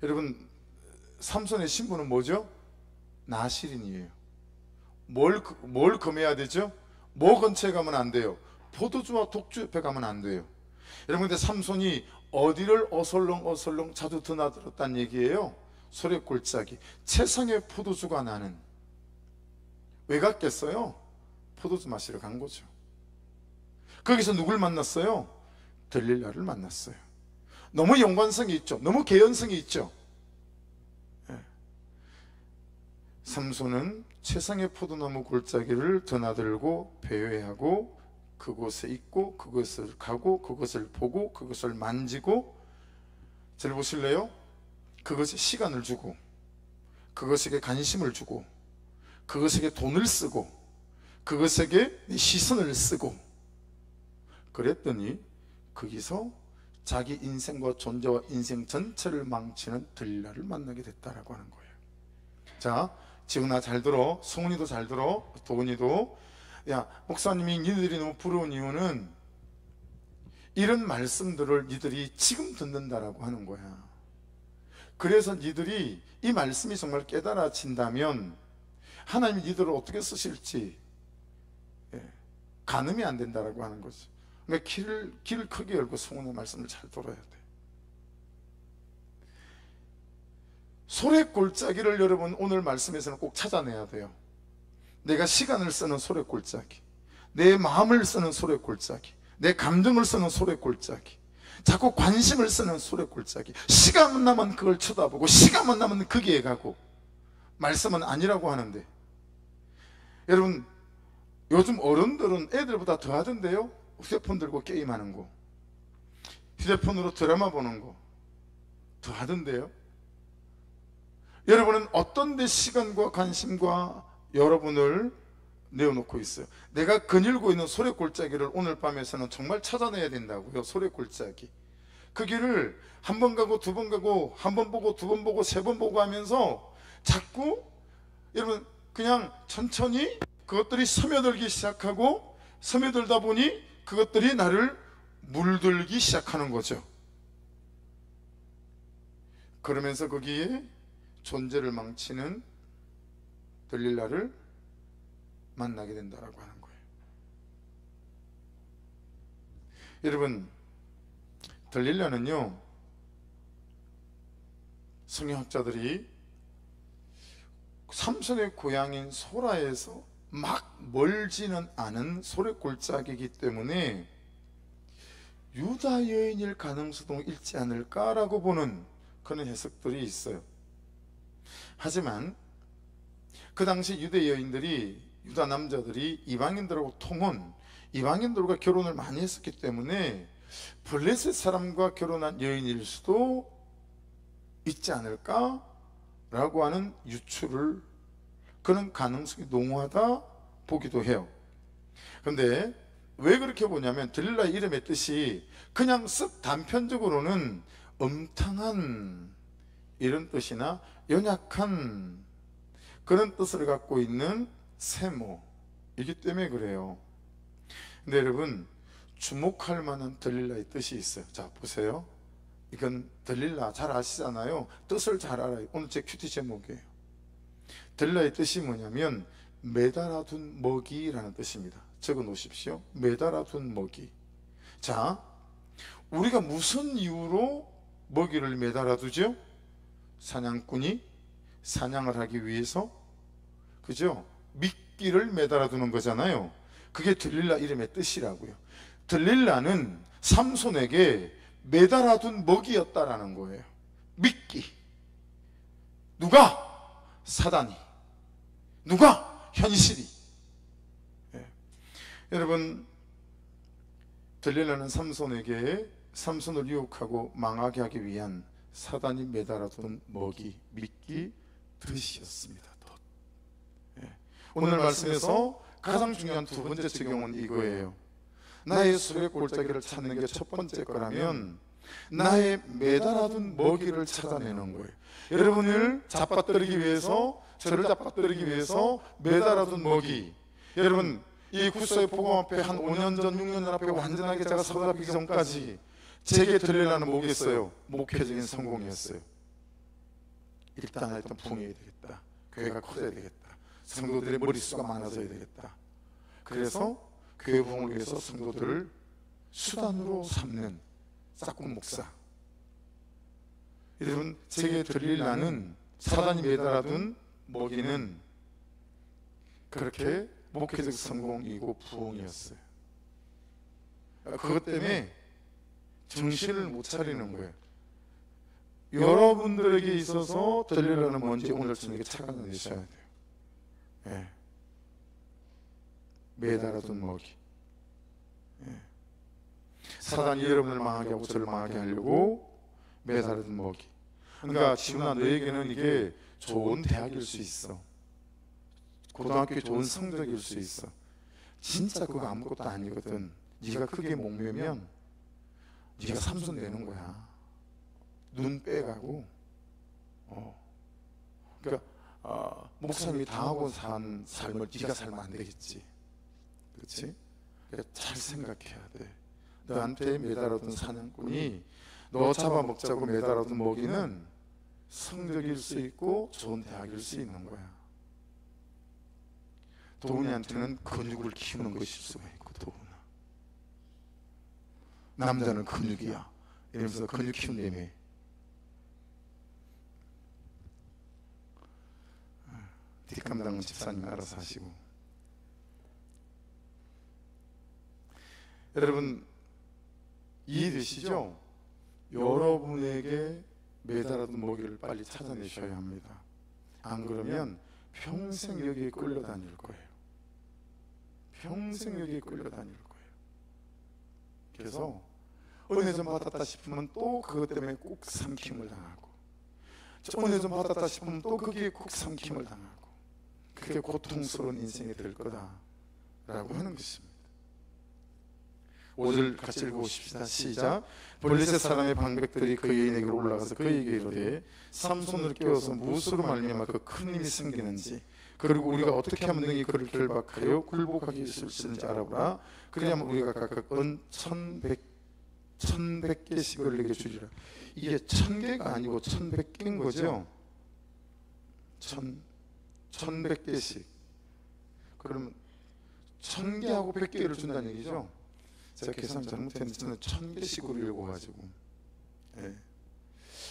여러분 삼손의 신분은 뭐죠? 나실인이에요. 뭘 금해야 되죠? 뭐 근처에 가면 안 돼요? 포도주와 독주 옆에 가면 안 돼요. 여러분 근데 삼손이 어디를 어설렁 자주 드나들었다는 얘기예요? 소래골짜기, 최상의 포도주가 나는. 왜 갔겠어요? 포도주 마시러 간 거죠. 거기서 누굴 만났어요? 들릴라를 만났어요. 너무 연관성이 있죠. 너무 개연성이 있죠. 삼손은 최상의 포도나무 골짜기를 드나들고 배회하고 그곳에 있고 그것을 가고 그것을 보고 그것을 만지고, 잘 보실래요? 그것에 시간을 주고 그것에게 관심을 주고 그것에게 돈을 쓰고 그것에게 시선을 쓰고 그랬더니 거기서 자기 인생과 존재와 인생 전체를 망치는 들릴라를 만나게 됐다라고 하는 거예요. 자, 지훈아 잘 들어, 성훈이도 잘 들어, 도훈이도. 야, 목사님이 니들이 너무 부러운 이유는 이런 말씀들을 니들이 지금 듣는다라고 하는 거야. 그래서 니들이 이 말씀이 정말 깨달아진다면 하나님이 니들을 어떻게 쓰실지 가늠이 안 된다라고 하는 거죠. 그러니까 길을 크게 열고 성훈의 말씀을 잘 들어야 돼. 소래골짜기를 여러분 오늘 말씀에서는 꼭 찾아내야 돼요. 내가 시간을 쓰는 소래골짜기, 내 마음을 쓰는 소래골짜기, 내 감정을 쓰는 소래골짜기, 자꾸 관심을 쓰는 소래골짜기. 시간만 나면 그걸 쳐다보고 시간만 나면 거기에 가고. 말씀은 아니라고 하는데, 여러분 요즘 어른들은 애들보다 더 하던데요. 휴대폰 들고 게임하는 거, 휴대폰으로 드라마 보는 거 더 하던데요. 여러분은 어떤 데 시간과 관심과 여러분을 내어놓고 있어요? 내가 거닐고 있는 소래골짜기를 오늘 밤에서는 정말 찾아내야 된다고요. 소래골짜기. 그 길을 한 번 가고 두 번 가고 한 번 보고 두 번 보고 세 번 보고 하면서 자꾸 여러분 그냥 천천히 그것들이 스며들기 시작하고, 스며들다 보니 그것들이 나를 물들기 시작하는 거죠. 그러면서 거기에 존재를 망치는 들릴라를 만나게 된다라고 하는 거예요. 여러분 들릴라는요, 성경학자들이 삼손의 고향인 소라에서 막 멀지는 않은 소래골짜기이기 때문에 유다 여인일 가능성도 있지 않을까라고 보는 그런 해석들이 있어요. 하지만 그 당시 유대 여인들이, 유다 남자들이 이방인들하고 통혼, 이방인들과 결혼을 많이 했었기 때문에 블레셋 사람과 결혼한 여인일 수도 있지 않을까라고 하는 유추를, 그런 가능성이 농후하다 보기도 해요. 그런데 왜 그렇게 보냐면 들릴라의 이름의 뜻이 그냥 쓱 단편적으로는 음탕한 이런 뜻이나 연약한 그런 뜻을 갖고 있는 세모이기 때문에 그래요. 근데 여러분, 주목할 만한 들릴라의 뜻이 있어요. 자, 보세요. 이건 들릴라 잘 아시잖아요. 뜻을 잘 알아요. 오늘 제 큐티 제목이에요. 들릴라의 뜻이 뭐냐면 매달아둔 먹이라는 뜻입니다. 적어 놓으십시오. 매달아둔 먹이. 자, 우리가 무슨 이유로 먹이를 매달아두죠? 사냥꾼이 사냥을 하기 위해서, 그죠? 미끼를 매달아두는 거잖아요. 그게 들릴라 이름의 뜻이라고요. 들릴라는 삼손에게 매달아둔 먹이였다라는 거예요. 미끼. 누가? 사단이. 누가? 현실이. 예. 여러분, 들릴라는 삼손에게 삼손을 유혹하고 망하게 하기 위한 사단이 매달아둔 먹이, 미끼, 덫이었습니다. 덫. 예. 오늘 말씀에서 가장 중요한 두 번째 적용은 이거예요. 나의 수레 골짜기를 찾는 게 첫 번째 거라면 나의 매달아둔 먹이를 찾아내는 거예요. 여러분을 잡아뜨리기 위해서, 저를 잡아뜨리기 위해서 매달아둔 먹이. 여러분, 이 구소의 복음 앞에 한 5년 전, 6년 전 앞에 완전하게 제가 사로잡히기 전까지 제게 들리라는 목이 있어요. 목회적인 성공이었어요. 일단 부흥해야 되겠다. 교회가 커져야 되겠다. 성도들의 머릿수가 많아져야 되겠다. 그래서 교회 부흥을 위해서 성도들을 수단으로 삼는 싹군 목사. 여러분, 제게 들리라는 사단이 매달아둔 먹이는 그렇게 목회적 성공이고 부흥이었어요. 그것 때문에 정신을 못 차리는 거예요. 여러분들에게 있어서 들리라는 뭔지 오늘 저녁에 찾아내셔야 돼요. 예. 매달아둔 먹이. 예. 사단이 여러분을 망하게 하고 저를 망하게 하려고 매달아둔 먹이. 그러니까 지훈아, 너에게는 이게 좋은 대학일 수 있어. 고등학교 좋은 성적일 수 있어. 진짜 그거 아무것도 아니거든. 네가 크게 목매면 네가 삼손 되는 거야. 눈 빼가고. 그러니까 목사님이 당하고 산 삶을 네가 살면 안 되겠지. 그렇지? 그러니까 잘 생각해야 돼. 너한테 매달아둔 사냥꾼이 너 잡아먹자고 매달아둔 먹이는 성적일 수 있고 좋은 대학일 수 있는 거야. 도훈이한테는 근육을 키우는 것일 수가 있고, 도훈아. 남자는 근육이야 이러면서 근육 키운다며. 뒷감당은 집사님이 알아서 하시고. 여러분, 이해되시죠? 여러분에게 매달아둔 먹이를 빨리 찾아내셔야 합니다. 안 그러면 평생 여기에 끌려다닐 거예요. 평생 여기에 끌려다닐 거예요. 그래서 은혜 좀 받았다 싶으면 또 그것 때문에 꼭 삼킴을 당하고, 은혜 좀 받았다 싶으면 또 거기에 꼭 삼킴을 당하고, 그게 고통스러운 인생이 될 거다라고 하는 것입니다. 5절 같이 읽어보십시다. 시작. 블레셋 사람의 방백들이 그 여인에게로 올라가서 그에게 이르되 삼손을 깨워서 무엇으로 말미암아 그 큰 힘이 생기는지, 그리고 우리가 어떻게 하면 능히 그를 결박하여 굴복하게 있을 수 있는지 알아보라. 그래야만 우리가 각각 은 1100개씩을 내게 주리라. 이게 1000개가 아니고 1100개인 거죠. 1100개씩. 그러면 1000개하고 100개를 준다는 얘기죠. 제가 계산 잘못했는데 저는 1000개씩으로 읽어가지고. 예.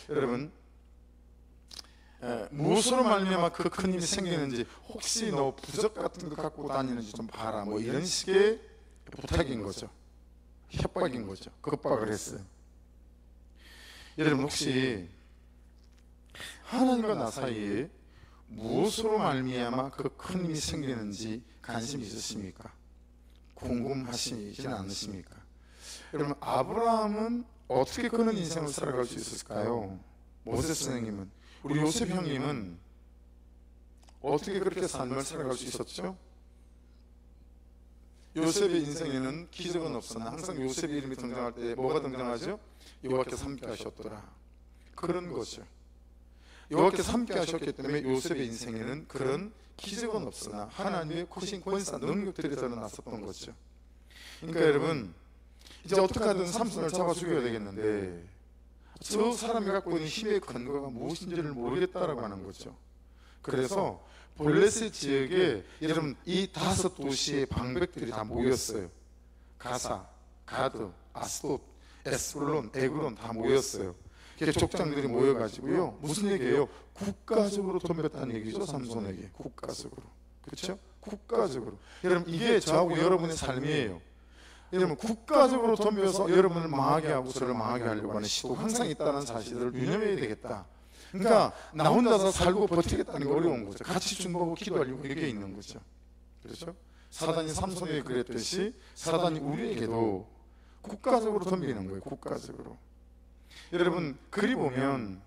여러분, 무엇으로 말미암아 그 큰 힘이 생기는지, 혹시 너 부적 같은 거 갖고 다니는지 좀 봐라, 뭐 이런 식의 부탁인 거죠. 협박인 거죠. 겁박을 했어요. 여러분, 혹시 하나님과 나 사이에 무엇으로 말미암아 그 큰 힘이 생기는지 관심이 있으십니까? 궁금하시진 않으십니까? 여러분, 아브라함은 어떻게 그런 인생을 살아갈 수 있었을까요? 모세스 선생님은, 우리 요셉 형님은 어떻게 그렇게 삶을 살아갈 수 있었죠? 요셉의 인생에는 기적은 없으나 항상 요셉의 이름이 등장할 때 뭐가 등장하죠? 여호와께서 함께 하셨더라. 그런 거죠. 여호와께서 함께 하셨기 때문에 요셉의 인생에는 그런 기적은 없으나 하나님의 크신 권사 능력들이 드러났었던 거죠. 그러니까 여러분, 이제 어떻게 하든 삼손을 잡아 죽여야 되겠는데 저 사람이 갖고 있는 힘의 근거가 무엇인지를 모르겠다라고 하는 거죠. 그래서 블레셋 지역에 여러분 이 5도시의 방백들이 다 모였어요. 가사, 가드, 아스돗, 에스글론, 에그론 다 모였어요. 족장들이 모여가지고요, 무슨 얘기예요? 국가적으로 덤볐다는 얘기죠. 삼손에게 국가적으로. 그렇죠? 국가적으로. 여러분 이게 저하고 여러분의 삶이에요. 여러분 국가적으로 덤벼서 여러분을 망하게 하고 저를 망하게 하려고 하는 시도가 항상 있다는 사실을 유념해야 되겠다. 그러니까 나 혼자서 살고 버티겠다는 게 어려운 거죠. 같이 중보하고 기도하려고 여기에 있는 거죠. 그렇죠? 사단이 삼손에게 그랬듯이 사단이 우리에게도 국가적으로 덤비는 거예요. 국가적으로. 여러분 그리 보면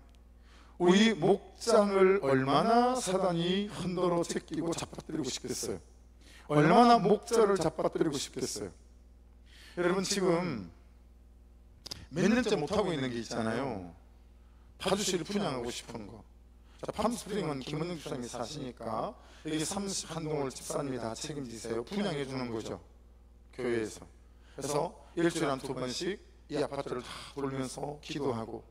우리 목장을 얼마나 사단이 흔들어 제끼고 잡아뜨리고 싶겠어요. 얼마나 목자를 잡아뜨리고 싶겠어요. 여러분 지금 몇 년째 못하고 있는 게 있잖아요. 파주시를 분양하고 싶은 거. 자, 팜스프링은 김원능 집사님이 사시니까 여기 31동을 집사님이 다 책임지세요. 분양해 주는 거죠, 교회에서. 그래서 일주일에 한 2번씩 이 아파트를 다 돌면서 기도하고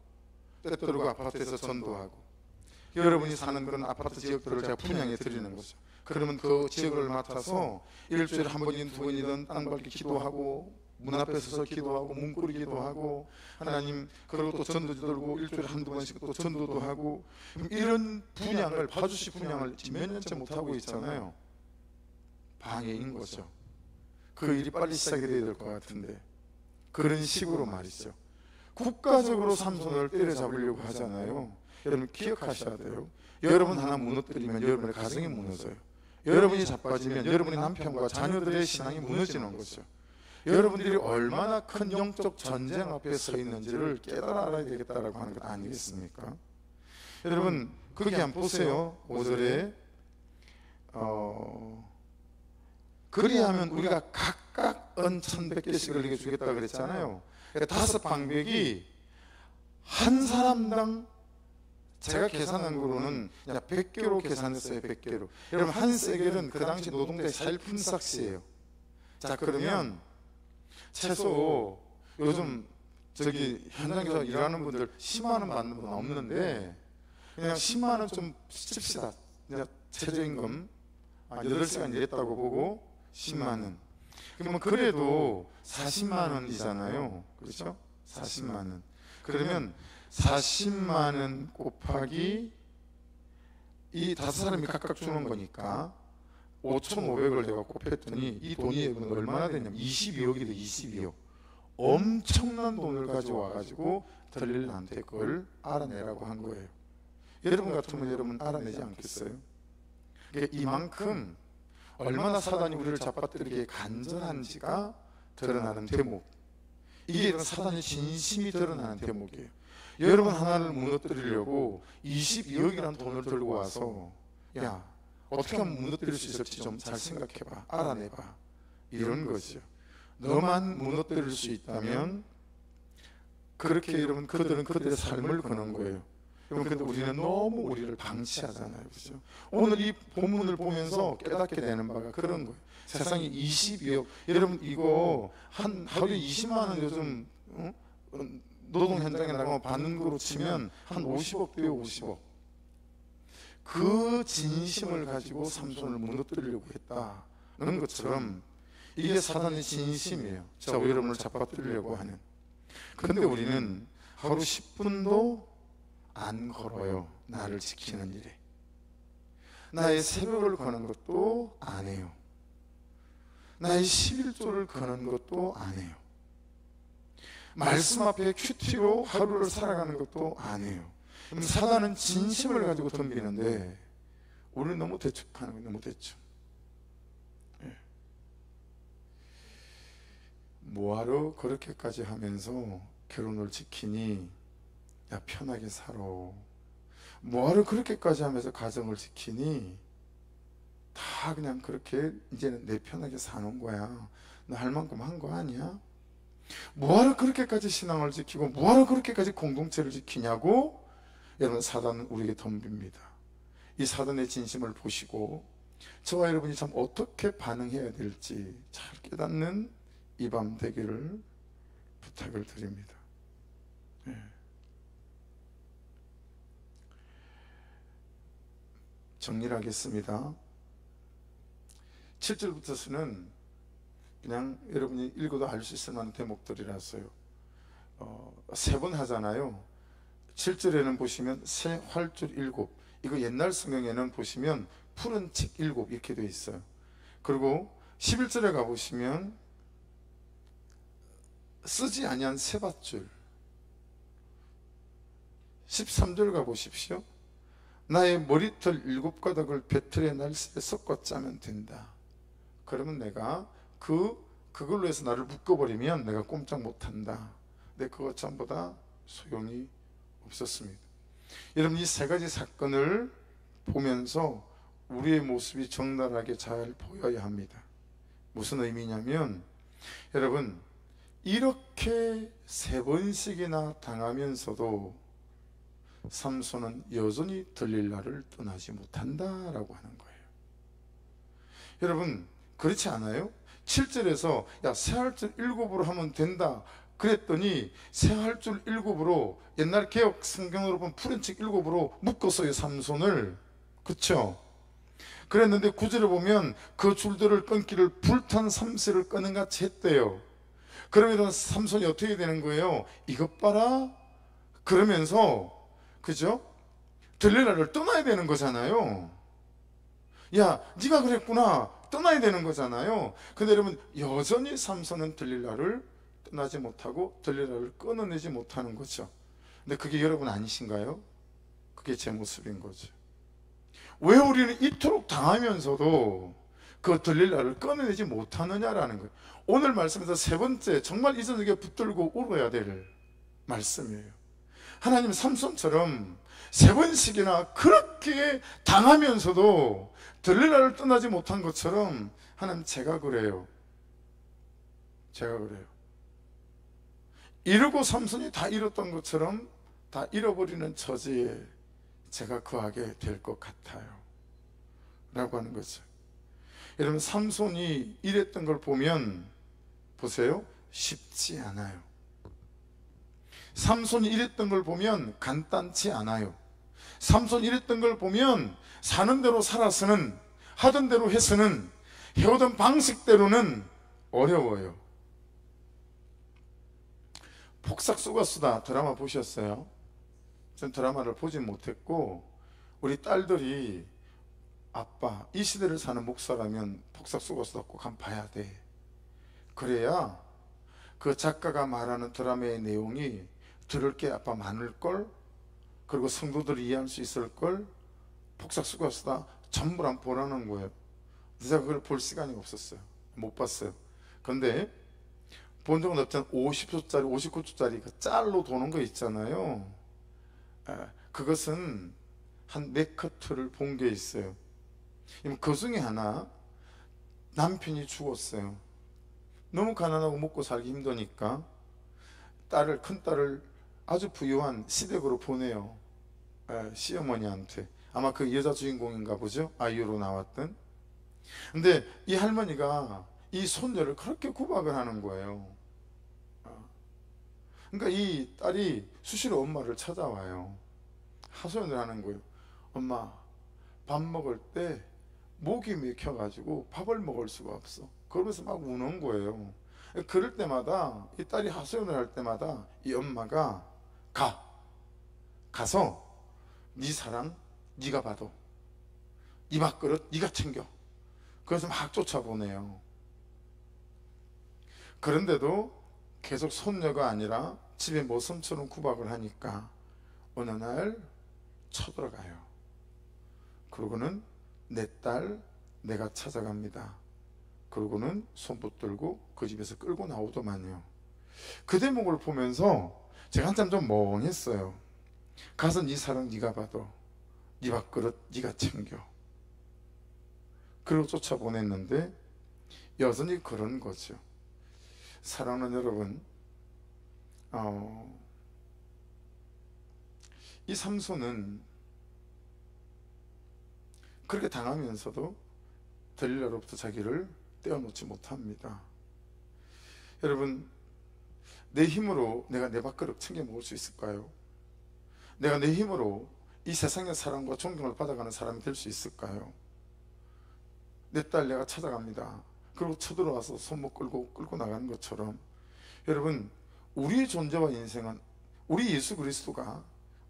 때때로 아파트에서 전도하고 여러분이 사는 그런 아파트 지역들을 제가 분양해 드리는 거죠. 그러면 그 지역을 맡아서 일주일에 한 번이든 2번이든 땅 밟기 기도하고 문 앞에 서서 기도하고 문고리 기도하고 하나님, 그리고 또 전도지 들고 일주일에 한두 번씩 또 전도도 하고, 이런 분양을, 파주시 분양을 지금 몇 년째 못하고 있잖아요. 방해인 거죠. 그 일이 빨리 시작이 돼야 될 것 같은데 그런 식으로 말이죠. 국가적으로 삼손을 때려잡으려고 하잖아요. 여러분 기억하셔야 돼요. 여러분 하나 무너뜨리면 여러분의 가정이 무너져요. 여러분이 자빠지면 여러분의 남편과 자녀들의 신앙이 무너지는 거죠. 여러분들이 얼마나 큰 영적 전쟁 앞에 서 있는지를 깨달아 알아야 되겠다라고 하는 것 아니겠습니까? 여러분 거기 한번 보세요. 5절에 그리하면 우리가 각각 은 1100개씩을 내게 주겠다 그랬잖아요. 그러니까 5방백이 한 사람당, 제가 계산한 거로는 100개로 계산했어요. 100개로. 여러분 한 세겔은 그 당시 노동자의 살품삯이에요. 자, 그러면 최소 요즘 저기 현장에서 일하는 분들 10만 원 받는 분 없는데 그냥 10만 원 좀 칩시다. 최저임금 8시간 일했다고 보고 10만 원. 그러면 그래도 40만 원이잖아요. 그렇죠? 40만 원. 그러면 40만 원 곱하기 이 5사람이 각각 주는 거니까 5,500을 내가 곱했더니 이 돈이 얼마나 되냐면 22억이 돼. 22억. 엄청난 돈을 가져와가지고 들릴한테 그걸 알아내라고 한 거예요. 여러분 같으면 여러분 알아내지 않겠어요? 그러니까 이만큼 얼마나 사단이 우리를 잡아뜨리기에 간절한지가 드러나는 대목. 이게 사단의 진심이 드러나는 대목이에요. 여러분 하나를 무너뜨리려고 22억이라는 돈을 들고 와서 야, 어떻게 하면 무너뜨릴 수 있을지 좀 잘 생각해봐, 알아내봐, 이런 거죠. 너만 무너뜨릴 수 있다면 그렇게 여러분 그들은 그들의 삶을 거는 거예요. 여러분 근데 우리는 너무 우리를 방치하잖아요. 그렇죠? 오늘 이 본문을 보면서 깨닫게 되는 바가 그런 거예요. 세상에 22억, 여러분 이거 한 하루에 20만 원 요즘 노동 현장에 나가면 받는 거로 치면 한 50억 돼요. 50억. 그 진심을 가지고 삼손을 무너뜨리려고 했다는 것처럼 이게 사단의 진심이에요. 자, 여러분을 잡아뜨리려고 하는. 그런데 우리는 하루 10분도 안 걸어요. 나를 지키는 일에. 나의 새벽을 거는 것도 안 해요. 나의 11조를 거는 것도 안 해요. 말씀 앞에 큐티로 하루를 살아가는 것도 안 해요. 그럼 사단은 진심을 가지고 덤비는데 우리는 너무 대충하는 거예요. 너무 대충. 뭐하러 그렇게까지 하면서 결혼을 지키니? 야, 편하게 살아. 뭐하러 그렇게까지 하면서 가정을 지키니? 다 그냥 그렇게 이제는 내 편하게 사는 거야. 너 할 만큼 한 거 아니야? 뭐하러 그렇게까지 신앙을 지키고 뭐하러 그렇게까지 공동체를 지키냐고 여러분 사단은 우리에게 덤빕니다. 이 사단의 진심을 보시고 저와 여러분이 참 어떻게 반응해야 될지 잘 깨닫는 이 밤 되기를 부탁을 드립니다. 예. 정리를 하겠습니다. 7절부터서는 그냥 여러분이 읽어도 알 수 있을 만한 대목들이라서요. 세 번 하잖아요. 7절에는 보시면 새 활줄 7, 이거 옛날 성경에는 보시면 푸른 책 7 이렇게 되어 있어요. 그리고 11절에 가보시면 쓰지 아니한 새 밧줄, 13절 가보십시오. 나의 머리털 7가닥을 배틀의 날새에 섞어 짜면 된다. 그러면 내가 그걸로 해서 나를 묶어버리면 내가 꼼짝 못한다. 근데 그것 전부 다 소용이 없었습니다. 여러분, 이 세 가지 사건을 보면서 우리의 모습이 적나라하게 잘 보여야 합니다. 무슨 의미냐면, 여러분, 이렇게 세 번씩이나 당하면서도 삼손은 여전히 들릴라를 떠나지 못한다라고 하는 거예요. 여러분, 그렇지 않아요? 7절에서 야, 새 활줄 7으로 하면 된다 그랬더니 새 활줄 7으로, 옛날 개혁 성경으로 보면 푸른 책 7으로 묶었어요, 삼손을. 그쵸? 그랬는데 9절에 보면 그 줄들을 끊기를 불탄 삼새를 끄는 같이 했대요. 그러면 삼손이 어떻게 되는 거예요? 이것 봐라 그러면서, 그죠? 들릴라를 떠나야 되는 거잖아요. 야, 네가 그랬구나, 떠나야 되는 거잖아요. 근데 여러분, 여전히 삼손은 들릴라를 떠나지 못하고 들릴라를 끊어내지 못하는 거죠. 근데 그게 여러분 아니신가요? 그게 제 모습인 거죠. 왜 우리는 이토록 당하면서도 그 들릴라를 끊어내지 못하느냐라는 거예요. 오늘 말씀에서 세 번째, 정말 이 저녁에 붙들고 울어야 될 말씀이에요. 하나님, 삼손처럼 세 번씩이나 그렇게 당하면서도 들릴라를 떠나지 못한 것처럼, 하나님, 제가 그래요. 이루고 삼손이 다 잃었던 것처럼 다 잃어버리는 처지에 제가 거하게 될 것 같아요 라고 하는 거죠. 여러분, 삼손이 이랬던 걸 보면 보세요, 쉽지 않아요. 삼손이 이랬던 걸 보면 간단치 않아요. 삼손이 이랬던 걸 보면 사는 대로 살아서는, 하던 대로 해서는, 해오던 방식대로는 어려워요. 폭삭소가수다 드라마 보셨어요? 전 드라마를 보진 못했고, 우리 딸들이 아빠, 이 시대를 사는 목사라면 폭삭소가수다 꼭 한번 봐야 돼. 그래야 그 작가가 말하는 드라마의 내용이 들을 게 아빠 많을걸, 그리고 성도들이 이해할 수 있을걸. 폭삭소가수다 전부 안 보라는 거예요. 제가 그걸 볼 시간이 없었어요. 못 봤어요. 근데 본 적은 없잖아요. 50초짜리 59초짜리 그 짤로 도는 거 있잖아요. 그것은 한 4커트를 본 게 있어요. 그 중에 하나, 남편이 죽었어요. 너무 가난하고 먹고 살기 힘드니까 큰딸을 아주 부유한 시댁으로 보내요. 시어머니한테. 아마 그 여자 주인공인가 보죠, 아이유로 나왔던. 근데 이 할머니가 이 손녀를 그렇게 구박을 하는 거예요. 그러니까 이 딸이 수시로 엄마를 찾아와요. 하소연을 하는 거예요. 엄마, 밥 먹을 때 목이 맥혀가지고 밥을 먹을 수가 없어. 그러면서 막 우는 거예요. 그럴 때마다, 이 딸이 하소연을 할 때마다 이 엄마가 가서 네 사랑 네가 봐도, 이 밥그릇 네가 챙겨. 그래서 막 쫓아보내요. 그런데도 계속 손녀가 아니라 집에 모সম처럼 구박을 하니까 어느 날 쳐들어가요. 그러고는 내 딸 내가 찾아갑니다. 그러고는 손 붙들고 그 집에서 끌고 나오더만요. 그 대목을 보면서 제가 한참 좀 멍했어요. 가서 네 사랑 네가 봐도, 네 밥그릇 네가 챙겨. 그리고 쫓아보냈는데 여전히 그런 거죠. 사랑하는 여러분, 이 삼손은 그렇게 당하면서도 들릴라로부터 자기를 떼어놓지 못합니다. 여러분, 내 힘으로 내가 내 밥그릇 챙겨 먹을 수 있을까요? 내가 내 힘으로 이 세상의 사랑과 존경을 받아가는 사람이 될 수 있을까요? 내 딸 내가 찾아갑니다. 그리고 쳐들어와서 손목 끌고 나가는 것처럼, 여러분, 우리의 존재와 인생은 우리 예수 그리스도가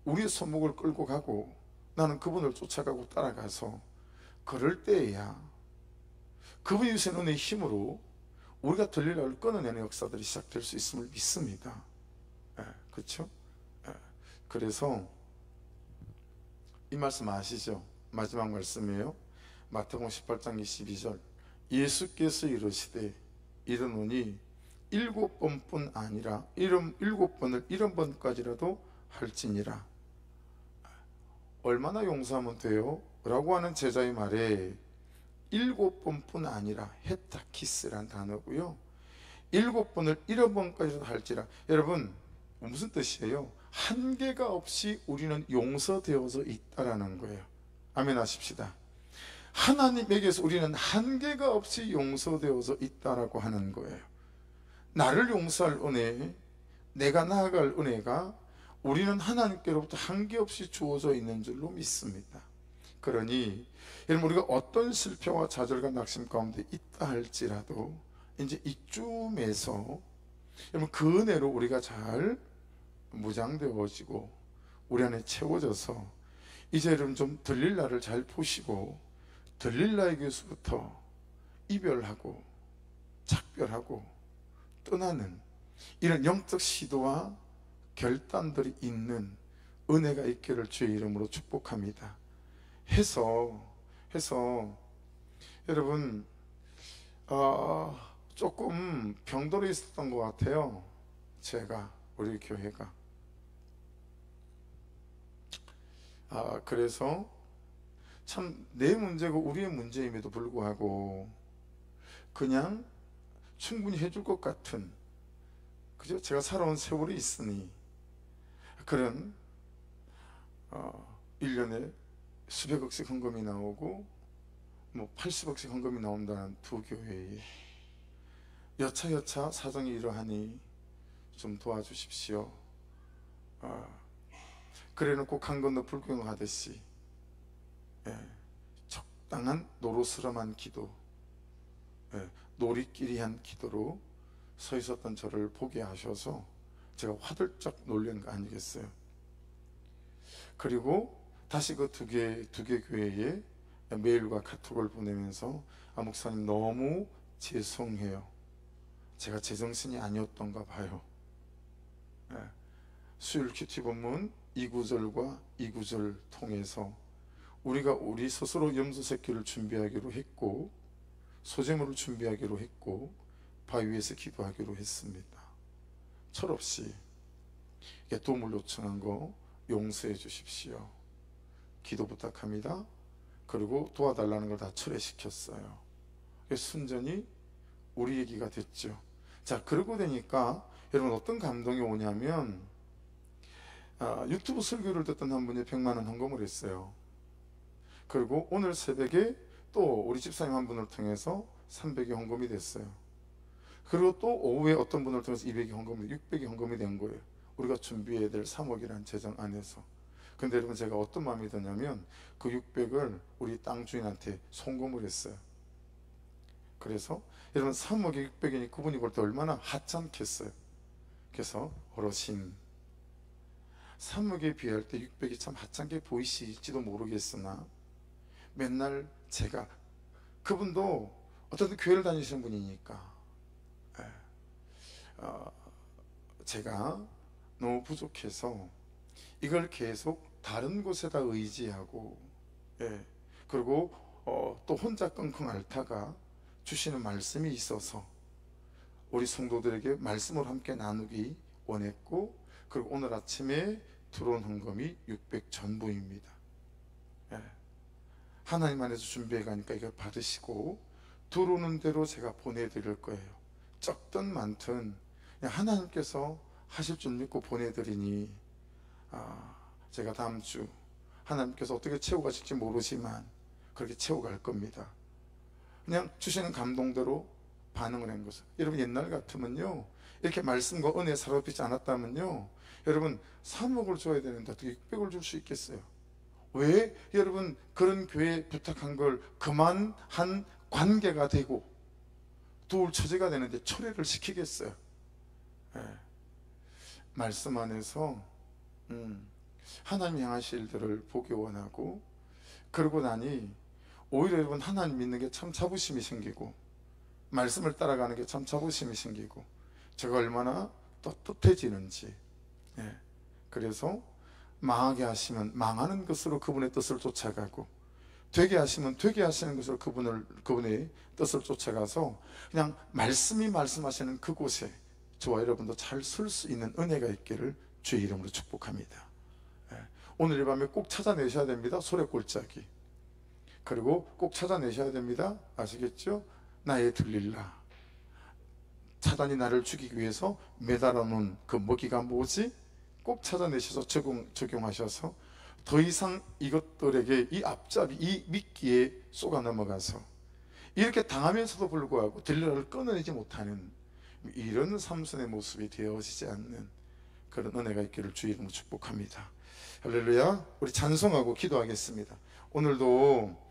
우리의 손목을 끌고 가고 나는 그분을 쫓아가고 따라가서 그럴 때에야 그분이 주신 은혜의 힘으로 우리가 들릴라를 끊어내는 역사들이 시작될 수 있음을 믿습니다. 그렇죠? 그래서 이 말씀 아시죠? 마지막 말씀이에요. 마태복음 18장 22절, 예수께서 이르시되 이르노니 7번뿐 아니라 7번을 70번까지라도 할지니라. 얼마나 용서하면 돼요? 라고 하는 제자의 말에 7번뿐 아니라 헤타키스란 단어고요, 7번을 70번까지도 할지라. 여러분, 무슨 뜻이에요? 한계가 없이 우리는 용서되어져 있다라는 거예요. 아멘 하십시다. 하나님에게서 우리는 한계가 없이 용서되어져 있다라고 하는 거예요. 나를 용서할 은혜, 내가 나아갈 은혜가 우리는 하나님께로부터 한계없이 주어져 있는 줄로 믿습니다. 그러니 여러분, 우리가 어떤 실패와 좌절과 낙심 가운데 있다 할지라도 이제 이쯤에서 여러분 그 은혜로 우리가 잘 무장되어지고 우리 안에 채워져서 이제 여러분 좀 들릴라를 잘 보시고 들릴라에게서부터 이별하고 작별하고 떠나는 이런 영적 시도와 결단들이 있는 은혜가 있기를 주의 이름으로 축복합니다. 해서 여러분, 조금 병들어 있었던 것 같아요. 제가, 우리 교회가. 그래서 참 내 문제고 우리의 문제임에도 불구하고 그냥 충분히 해줄 것 같은, 그죠? 제가 살아온 세월이 있으니 그런 1년에 수백억씩 헌금이 나오고 뭐 80억씩 헌금이 나온다는 두 교회에 여차여차 사정이 이러하니 좀 도와주십시오. 그래놓고 강 건너 불구경하듯이 적당한 노릇스름한 기도, 놀이끼리한 기도로 서 있었던 저를 보게 하셔서 제가 화들짝 놀란 거 아니겠어요? 그리고 다시 그 두 개 교회에 메일과 카톡을 보내면서 목사님 너무 죄송해요. 제가 제정신이 아니었던가 봐요. 수요일 큐티 본문 2구절과 2구절 통해서 우리가 우리 스스로 염소 새끼를 준비하기로 했고 소재물을 준비하기로 했고 바위 위에서 기도하기로 했습니다. 철없이 도움을 요청한 거 용서해 주십시오. 기도 부탁합니다. 그리고 도와달라는 걸 다 철회시켰어요. 순전히 우리 얘기가 됐죠. 자, 그러고 되니까 여러분 어떤 감동이 오냐면 유튜브 설교를 듣던 한 분이 100만 원 헌금을 했어요. 그리고 오늘 새벽에 또 우리 집사님 한 분을 통해서 300이 헌금이 됐어요. 그리고 또 오후에 어떤 분을 통해서 200이 헌금이, 600이 헌금이 된 거예요. 우리가 준비해야 될 3억이라는 재정 안에서. 근데 여러분 제가 어떤 마음이 드냐면 그 600을 우리 땅 주인한테 송금을 했어요. 그래서 여러분 3억에 600이니 그분이 볼 때 얼마나 하찮겠어요. 그래서 어르신, 3억에 비할 때 600이 참 하찮게 보이실지도 모르겠으나 맨날 제가, 그분도 어쨌든 교회를 다니시는 분이니까 제가 너무 부족해서 이걸 계속 다른 곳에다 의지하고 그리고 또 혼자 끙끙 앓다가 주시는 말씀이 있어서 우리 성도들에게 말씀을 함께 나누기 원했고, 그리고 오늘 아침에 들어온 헌금이 600 전부입니다. 하나님 안에서 준비해 가니까 이걸 받으시고 들어오는 대로 제가 보내드릴 거예요. 적든 많든 그냥 하나님께서 하실 줄 믿고 보내드리니 제가 다음 주 하나님께서 어떻게 채워가실지 모르지만 그렇게 채워갈 겁니다. 그냥 주시는 감동대로 반응을 한 것을. 여러분 옛날 같으면요, 이렇게 말씀과 은혜 사로잡히지 않았다면요, 여러분 3억을 줘야 되는데 어떻게 600을 줄 수 있겠어요? 왜 여러분 그런 교회 부탁한 걸 그만한 관계가 되고 도울 처지가 되는데 철회를 시키겠어요? 예. 말씀 안에서 하나님 향하실 일들을 보기 원하고, 그러고 나니 오히려 여러분 하나님 믿는 게 참 자부심이 생기고, 말씀을 따라가는 게 참 자부심이 생기고, 제가 얼마나 떳떳해지는지. 예. 그래서 망하게 하시면 망하는 것으로 그분의 뜻을 쫓아가고, 되게 하시면 되게 하시는 것으로 그분의 뜻을 쫓아가서 그냥 말씀이 말씀하시는 그곳에 저와 여러분도 잘 설 수 있는 은혜가 있기를 주의 이름으로 축복합니다. 예. 오늘 이 밤에 꼭 찾아내셔야 됩니다. 소래골짜기. 그리고 꼭 찾아내셔야 됩니다. 아시겠죠? 나의 들릴라. 사단이 나를 죽이기 위해서 매달아 놓은 그 먹이가 뭐지? 꼭 찾아내셔서 적용하셔서 더 이상 이것들에게 이 앞잡이, 이 미끼에 쏘가 넘어가서 이렇게 당하면서도 불구하고 들릴라를 끊어내지 못하는 이런 삼손의 모습이 되어지지 않는 그런 은혜가 있기를 주의 이름으로 축복합니다. 할렐루야. 우리 찬송하고 기도하겠습니다. 오늘도